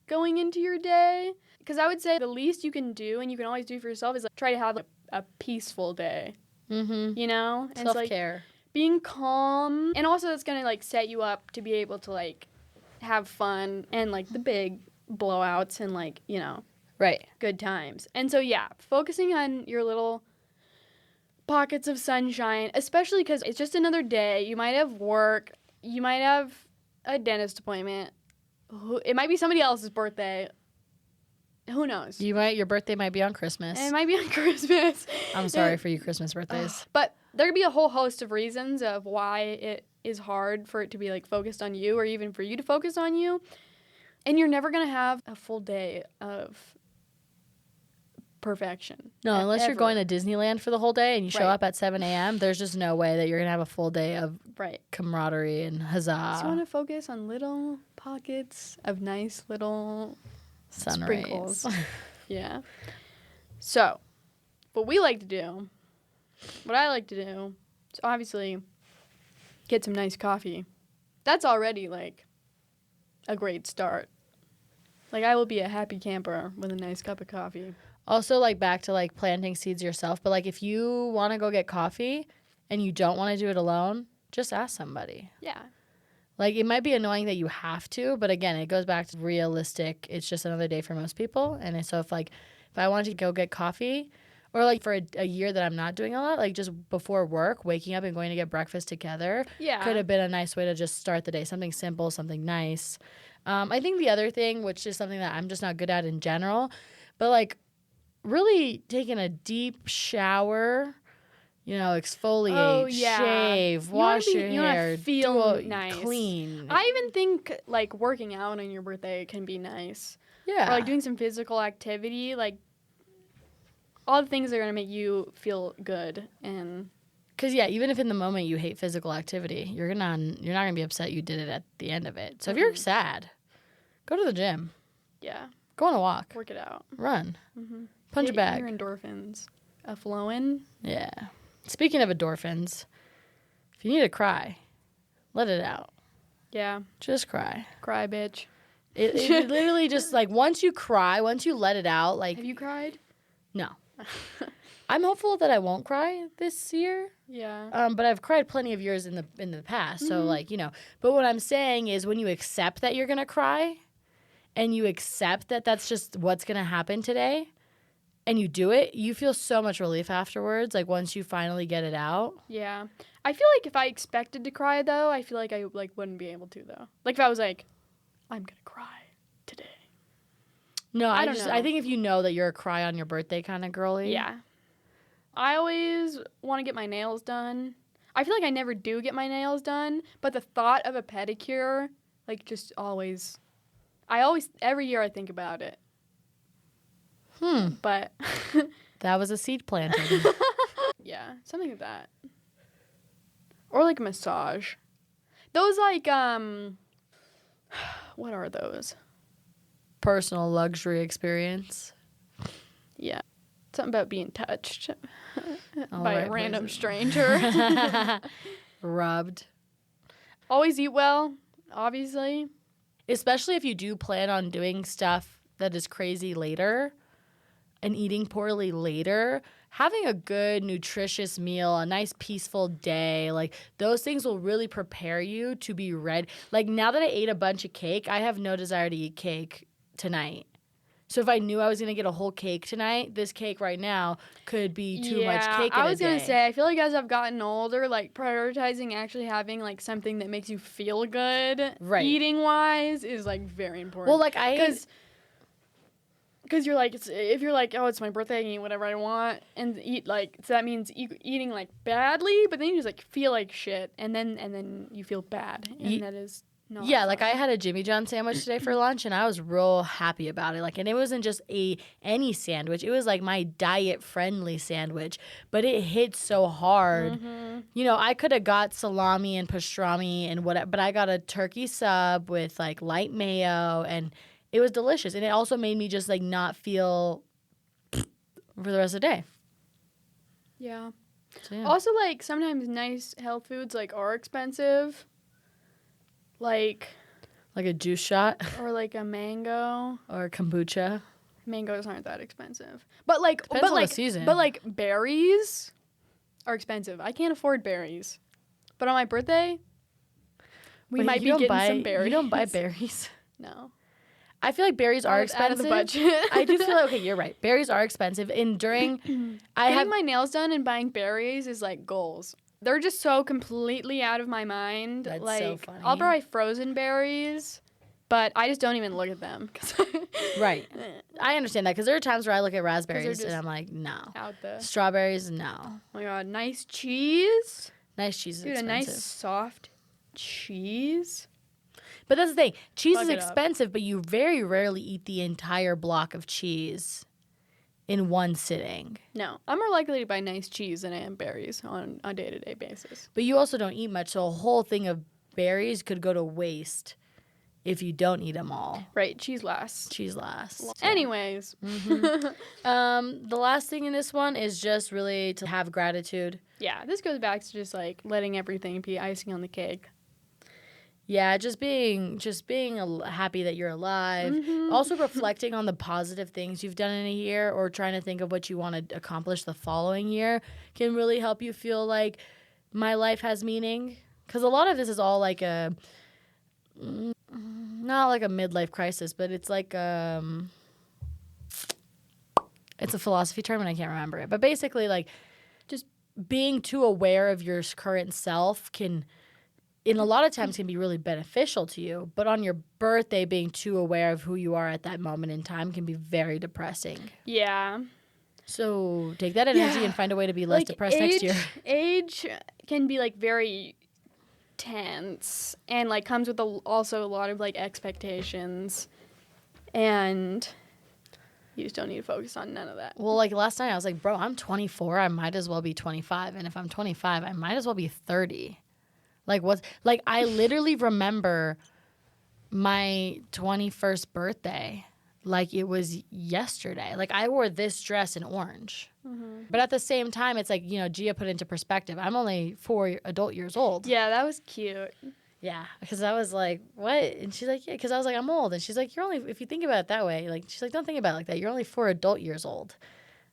going into your day. Because I would say the least you can do, and you can always do for yourself, is like try to have like, a peaceful day. Mm-hmm. You know? And Self-care. It's, like, being calm. And also it's going to like set you up to be able to like have fun and like the big blowouts and like, you know, Right. good times. And so, yeah, focusing on your little pockets of sunshine, especially because it's just another day. You might have work. You might have a dentist appointment. It might be somebody else's birthday. Who knows? Your birthday might be on Christmas. And it might be on Christmas. I'm sorry for you Christmas birthdays. But there could be a whole host of reasons of why it is hard for it to be like focused on you, or even for you to focus on you. And you're never going to have a full day of perfection. No, unless ever. you're going to Disneyland for the whole day and you show Right. up at 7 a.m., there's just no way that you're going to have a full day of Right. camaraderie and huzzah. So you want to focus on little pockets of nice little Sun sprinkles. rays. Yeah. So, what we like to do, what I like to do, is obviously get some nice coffee. That's already like a great start. Like, I will be a happy camper with a nice cup of coffee. Also, like, back to, like, planting seeds yourself. But, like, if you want to go get coffee and you don't want to do it alone, just ask somebody. Yeah. Like, it might be annoying that you have to, but, again, it goes back to realistic. It's just another day for most people. And so if I wanted to go get coffee, or, like, for a year that I'm not doing a lot, like, just before work, waking up and going to get breakfast together Yeah. could have been a nice way to just start the day. Something simple, something nice. I think the other thing, which is something that I'm just not good at in general, but, like, really taking a deep shower, you know, exfoliate, shave, wash your hair, feel nice, clean. I even think like working out on your birthday can be nice. Yeah. Or like doing some physical activity, like all the things that are gonna make you feel good. And because yeah, even if in the moment you hate physical activity, you're not gonna be upset you did it at the end of it. So if you're sad, go to the gym, yeah, go on a walk, work it out, run, mm-hmm. punch a bag. Your endorphins flowing. Yeah. Speaking of endorphins, if you need to cry, let it out. Yeah, Just cry. cry, bitch. It literally just like once you cry, once you let it out, like Have you cried? no. I'm hopeful that I won't cry this year. Yeah. But I've cried plenty of years in the past. So like, you know, but what I'm saying is when you accept that you're going to cry and you accept that that's just what's going to happen today and you do it, you feel so much relief afterwards. Like once you finally get it out. Yeah. I feel like if I expected to cry though, I feel like I like wouldn't be able to though. Like if I was like, I'm going to cry today. No, I don't know. I think if you know that you're a cry on your birthday kind of girly. Yeah. I always want to get my nails done. I feel like I never do get my nails done, but the thought of a pedicure, like just always, every year I think about it. But That was a seed planting. yeah, something like that. Or like a massage. Those like, what are those? Personal luxury experience. Yeah. Something about being touched All by right, a random person. stranger. Rubbed. Always eat well, obviously. Especially if you do plan on doing stuff that is crazy later and eating poorly later, having a good, nutritious meal, a nice, peaceful day, like those things will really prepare you to be ready. Like now that I ate a bunch of cake, I have no desire to eat cake tonight. So if I knew I was going to get a whole cake tonight, this cake right now could be too much cake in a day. I was going to say, I feel like as I've gotten older, like prioritizing actually having like something that makes you feel good eating wise is like very important. Well, like because you're like, if you're like, oh, it's my birthday, I can eat whatever I want and eat like, so that means eating like badly, but then you just like feel like shit and then you feel bad. And that is not fun. Like I had a Jimmy John sandwich today for lunch and I was real happy about it. Like, and it wasn't just any sandwich. It was like my diet friendly sandwich, but it hit so hard. Mm-hmm. You know, I could have got salami and pastrami and whatever, but I got a turkey sub with like light mayo and it was delicious. And it also made me just like not feel for the rest of the day. Yeah. So, yeah. Also, like sometimes nice health foods like are expensive. Like a juice shot or like a mango or kombucha. Mangoes aren't that expensive. But like Depends on the season. But like berries are expensive. I can't afford berries. But on my birthday, we might be getting some berries. You don't buy berries? No. I feel like berries are expensive. Out of the budget. I do feel like, okay, you're right. Berries are expensive. And getting my nails done and buying berries is like goals. They're just so completely out of my mind. That's like, so funny. I'll buy frozen berries, but I just don't even look at them. Right. I understand that because there are times where I look at raspberries and I'm like, no. Strawberries, no. Oh my God, nice cheese. Nice cheese is expensive. A nice soft cheese. But that's the thing. Cheese is expensive, but you very rarely eat the entire block of cheese in one sitting. No, I'm more likely to buy nice cheese than I am berries on a day-to-day basis. But you also don't eat much, so a whole thing of berries could go to waste if you don't eat them all. Right, cheese lasts. Anyways. Mm-hmm. The last thing in this one is just really to have gratitude. Yeah, this goes back to just like letting everything be icing on the cake. Yeah, just being happy that you're alive. Mm-hmm. Also reflecting on the positive things you've done in a year or trying to think of what you want to accomplish the following year can really help you feel like my life has meaning. Because a lot of this is all like not like a midlife crisis, but it's like it's a philosophy term and I can't remember it. But basically like just being too aware of your current self can a lot of times can be really beneficial to you, but on your birthday, being too aware of who you are at that moment in time can be very depressing. Yeah. So take that energy and find a way to be less depressed next year. Age can be like very tense and like comes with also a lot of like expectations, and you just don't need to focus on none of that. Well, like last night I was like, bro, I'm 24. I might as well be 25. And if I'm 25, I might as well be 30. I literally remember my 21st birthday like it was yesterday. Like I wore this dress in orange. Mm-hmm. But at the same time, it's like, you know, Gia put into perspective. I'm only 4 adult years old. Yeah, that was cute. Yeah, because I was like, what? And she's like, yeah, because I was like, I'm old. And she's like, you're only, if you think about it that way, like, she's like, don't think about it like that. You're only 4 adult years old.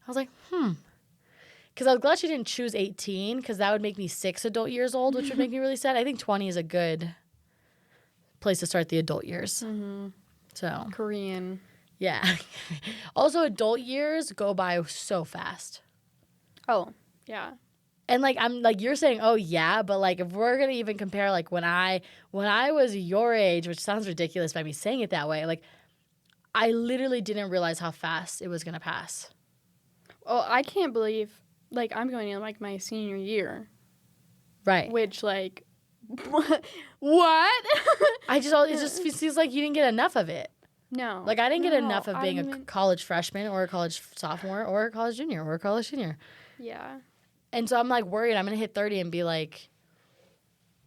I was like, Because I was glad she didn't choose 18 because that would make me 6 adult years old, which would make me really sad. I think 20 is a good place to start the adult years. Mm-hmm. So Korean. Yeah. Also, adult years go by so fast. Oh, yeah. And like I'm like you're saying, oh yeah, but like if we're gonna even compare like when I was your age, which sounds ridiculous by me saying it that way, like I literally didn't realize how fast it was gonna pass. Oh, I can't believe like I'm going in like my senior year. Right. Which like what? It just feels like you didn't get enough of it. No. Like I didn't get enough of being a college freshman or a college sophomore or a college junior or a college senior. Yeah. And so I'm like worried I'm going to hit 30 and be like,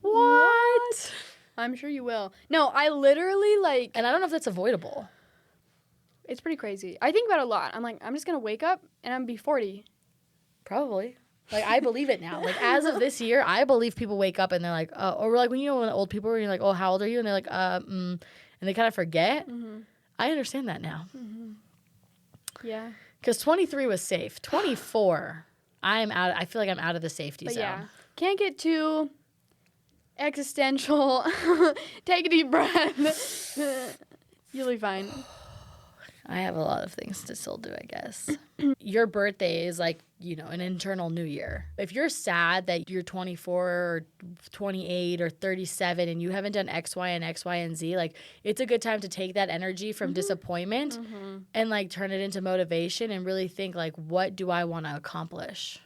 what? I'm sure you will. No, I literally like... And I don't know if that's avoidable. It's pretty crazy. I think about it a lot. I'm like, I'm just going to wake up and I'm going to be 40. Probably. Like, I believe it now. Like, as of this year, I believe people wake up and they're like, or like when old people are, you're like, oh, how old are you? And they're like, and they kind of forget. Mm-hmm. I understand that now. Mm-hmm. Yeah. Because 23 was safe. 24... I feel like I'm out of the safety zone. Yeah. Can't get too existential. Take a deep breath. You'll be fine. I have a lot of things to still do, I guess. Your birthday is like, an internal new year. If you're sad that you're 24 or 28 or 37 and you haven't done X, Y, and Z, like, it's a good time to take that energy from disappointment and, like, turn it into motivation and really think, like, what do I want to accomplish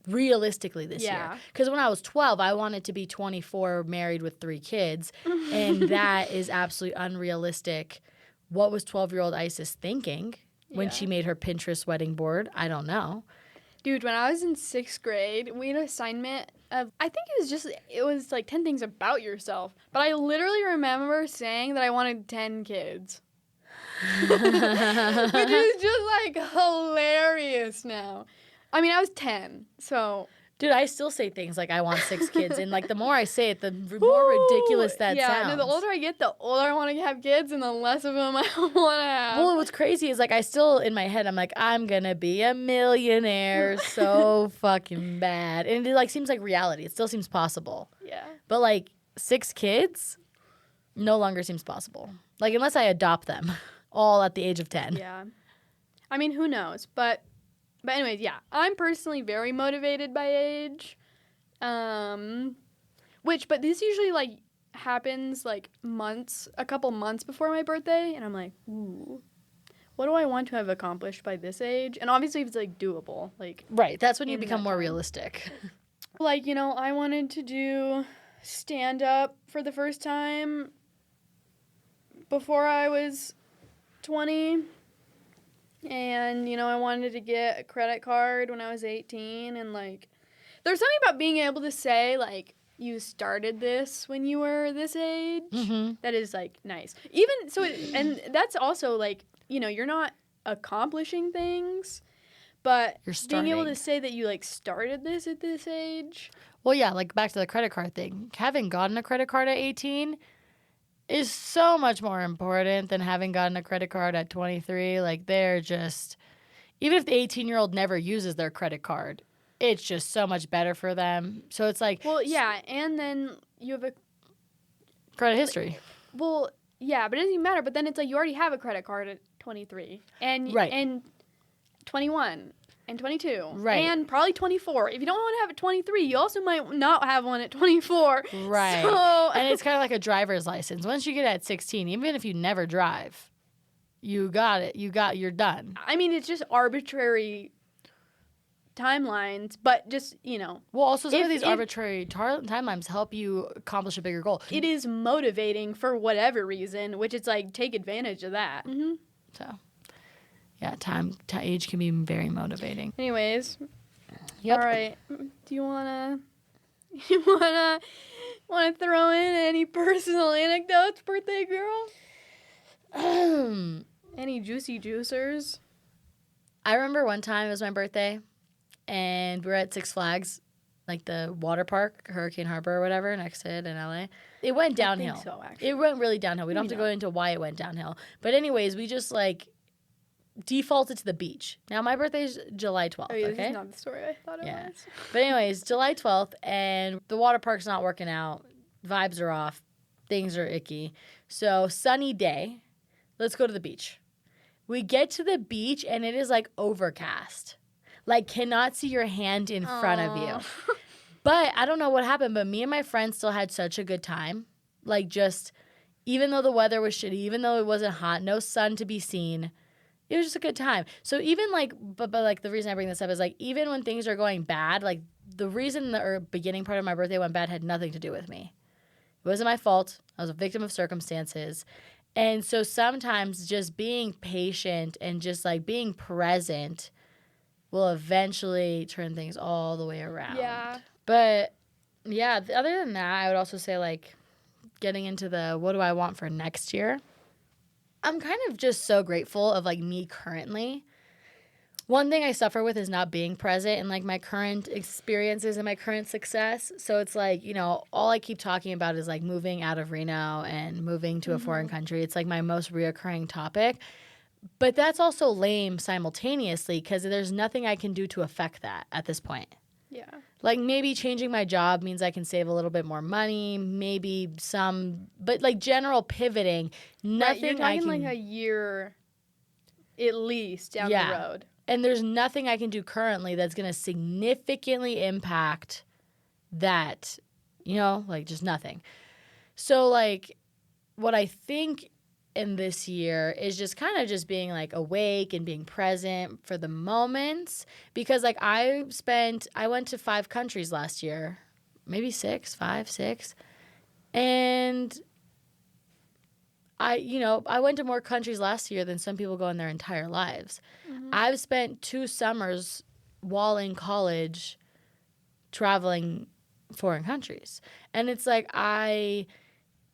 realistically this year? Because when I was 12, I wanted to be 24, married with 3 kids, and that is absolutely unrealistic. What was 12-year-old Isis thinking when she made her Pinterest wedding board? I don't know. Dude, when I was in 6th grade, we had an assignment of, I think it was like 10 things about yourself. But I literally remember saying that I wanted 10 kids. Which is just like hilarious now. I mean, I was 10, so... Dude, I still say things like I want 6 kids, and like the more I say it, the more ridiculous that sounds. Yeah, no, the older I get, the older I want to have kids, and the less of them I want to have. Well, what's crazy is like I still in my head I'm like I'm gonna be a millionaire so fucking bad, and it like seems like reality. It still seems possible. Yeah. But like 6 kids, no longer seems possible. Like unless I adopt them, all at the age of 10. Yeah. I mean, who knows? But anyways, yeah, I'm personally very motivated by age. But this usually, like, happens, like, a couple months before my birthday, and I'm like, ooh, what do I want to have accomplished by this age? And obviously, if it's, like, doable, like... Right, that's when you become more realistic. Like, I wanted to do stand-up for the first time before I was 20. And, I wanted to get a credit card when I was 18. And, like, there's something about being able to say, like, you started this when you were this age that is, like, nice. Even so, and that's also, like, you're not accomplishing things, but being able to say that you, like, started this at this age. Well, yeah, like, back to the credit card thing. Having gotten a credit card at 18 is so much more important than having gotten a credit card at 23. Like, they're just, even if the 18-year-old never uses their credit card, it's just so much better for them. So it's like... Well, yeah, and then you have a... credit history. Well, yeah, but it doesn't even matter. But then it's like you already have a credit card at 23. And 21. And 22. Right. And probably 24. If you don't want to have it 23, you also might not have one at 24. Right. So... And it's kind of like a driver's license. Once you get at 16, even if you never drive, you got it. You're done. I mean, it's just arbitrary timelines, but just, Well, also some of these arbitrary timelines help you accomplish a bigger goal. It is motivating for whatever reason, which it's like, take advantage of that. Mm-hmm. So... yeah, age can be very motivating. Anyways, yep. All right. Do you wanna throw in any personal anecdotes, birthday girl? Any juicy juicers? I remember one time it was my birthday, and we were at Six Flags, like the water park, Hurricane Harbor or whatever, next to it in LA. It went downhill. I think so, actually. It went really downhill. We don't have to go into why it went downhill. But anyways, we just like defaulted to the beach. Now, my birthday is July 12th, oh, yeah, okay? This is not the story I thought it was. But anyways, July 12th, and the water park's not working out. Vibes are off. Things are icky. So, sunny day. Let's go to the beach. We get to the beach, and it is, like, overcast. Like, cannot see your hand in front of you. But I don't know what happened, but me and my friends still had such a good time. Like, just, even though the weather was shitty, even though it wasn't hot, no sun to be seen, it was just a good time. So even like, but like the reason I bring this up is like, even when things are going bad, like the reason the beginning part of my birthday went bad had nothing to do with me. It wasn't my fault. I was a victim of circumstances. And so sometimes just being patient and just like being present will eventually turn things all the way around. Yeah. But yeah, other than that, I would also say like getting into the what do I want for next year. I'm kind of just so grateful of, like, me currently. One thing I suffer with is not being present in, like, my current experiences and my current success. So it's like, all I keep talking about is, like, moving out of Reno and moving to a foreign country. It's, like, my most reoccurring topic. But that's also lame simultaneously because there's nothing I can do to affect that at this point. Yeah. Like, maybe changing my job means I can save a little bit more money, maybe some, but, like, general pivoting, nothing You're talking, I can... like, a year at least down Yeah. the road. And there's nothing I can do currently that's going to significantly impact that, like just nothing. So like what I think in this year is just kind of just being like awake and being present for the moments, because like I went to 5 countries last year, maybe 6, and I went to more countries last year than some people go in their entire lives. Mm-hmm. I've spent 2 summers while in college traveling foreign countries. And it's like I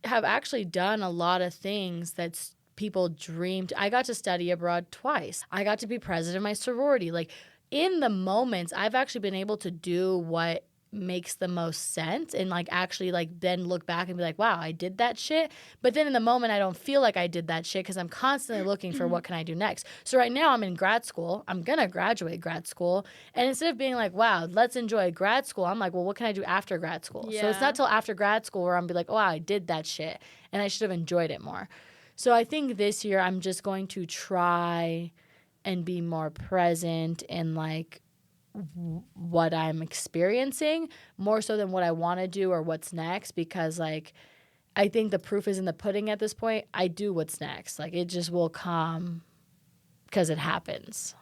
have actually done a lot of things that people dreamed. I got to study abroad twice. I got to be president of my sorority. Like in the moments, I've actually been able to do what makes the most sense and like actually like then look back and be like, wow, I did that shit. But then in the moment I don't feel like I did that shit because I'm constantly looking for what can I do next. So right now I'm in grad school. I'm gonna graduate grad school, and instead of being like, wow, let's enjoy grad school, I'm like, well, what can I do after grad school? So it's not till after grad school where I'm be like, oh wow, I did that shit and I should have enjoyed it more. So I think this year I'm just going to try and be more present in like what I'm experiencing more so than what I want to do or what's next, because like I think the proof is in the pudding at this point. I do what's next. Like it just will come because it happens,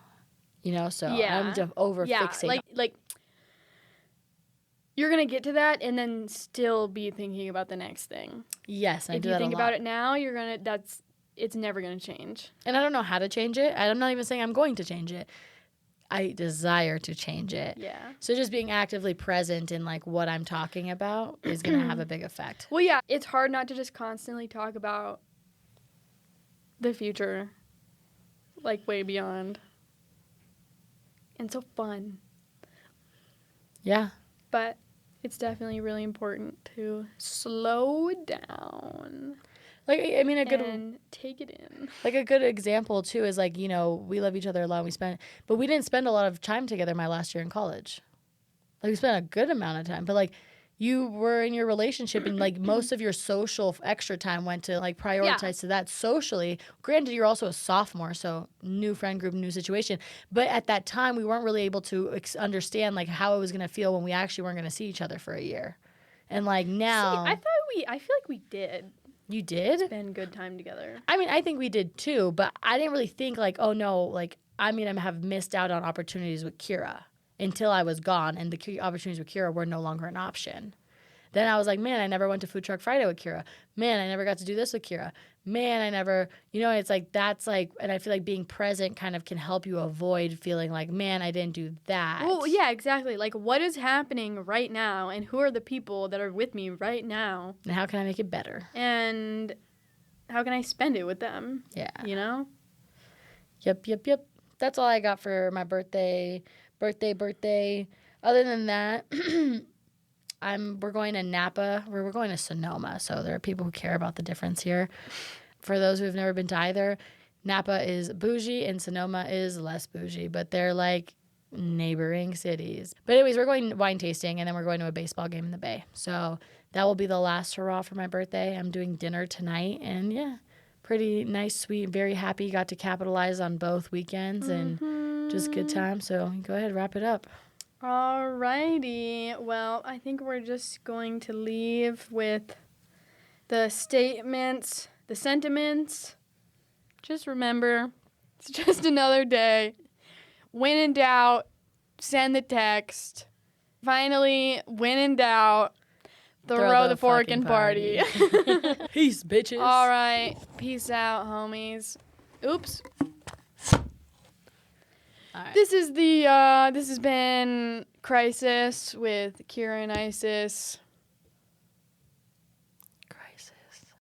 so I'm just over fixating. Like you're gonna get to that and then still be thinking about the next thing. Yes, I if do you that think a lot. about it now, it's never gonna change. And I don't know how to change it. I'm not even saying I'm going to change it. I desire to change it. Yeah. So just being actively present in like what I'm talking about is going to have a big effect. Well, yeah, it's hard not to just constantly talk about the future, like way beyond. And so fun. Yeah. But it's definitely really important to slow down. Like, I mean, and take it in. Like a good example too is like, we love each other a lot. But we didn't spend a lot of time together my last year in college. Like we spent a good amount of time, but like you were in your relationship and like most of your social extra time went to like prioritize to that socially. Granted, you're also a sophomore, so new friend group, new situation. But at that time, we weren't really able to understand like how it was going to feel when we actually weren't going to see each other for a year. And like now, I feel like we did. You did? Spend good time together. I mean, I think we did too, but I didn't really think like, oh no, like I have missed out on opportunities with Kira until I was gone and the opportunities with Kira were no longer an option. Then I was like, man, I never went to Food Truck Friday with Kira. Man, I never got to do this with Kira. Man, I never, it's like, that's like, and I feel like being present kind of can help you avoid feeling like, man, I didn't do that. Well, yeah, exactly. Like, what is happening right now, and who are the people that are with me right now? And how can I make it better? And how can I spend it with them? Yeah. Yep. That's all I got for my birthday. Other than that, we're going to Napa. We're going to Sonoma, so there are people who care about the difference here. For those who have never been to either, Napa is bougie and Sonoma is less bougie, but they're like neighboring cities. But anyways, we're going wine tasting, and then we're going to a baseball game in the Bay. So that will be the last hurrah for my birthday. I'm doing dinner tonight, and yeah, pretty nice, sweet, very happy. Got to capitalize on both weekends and just good time. So go ahead, wrap it up. Alrighty. Well, I think we're just going to leave with the statements, the sentiments. Just remember, it's just another day. When in doubt, send the text. Finally, when in doubt, throw the fork party. Peace, bitches. All right. Peace out, homies. Oops. Right. This has been Crisis with Kira and Isis.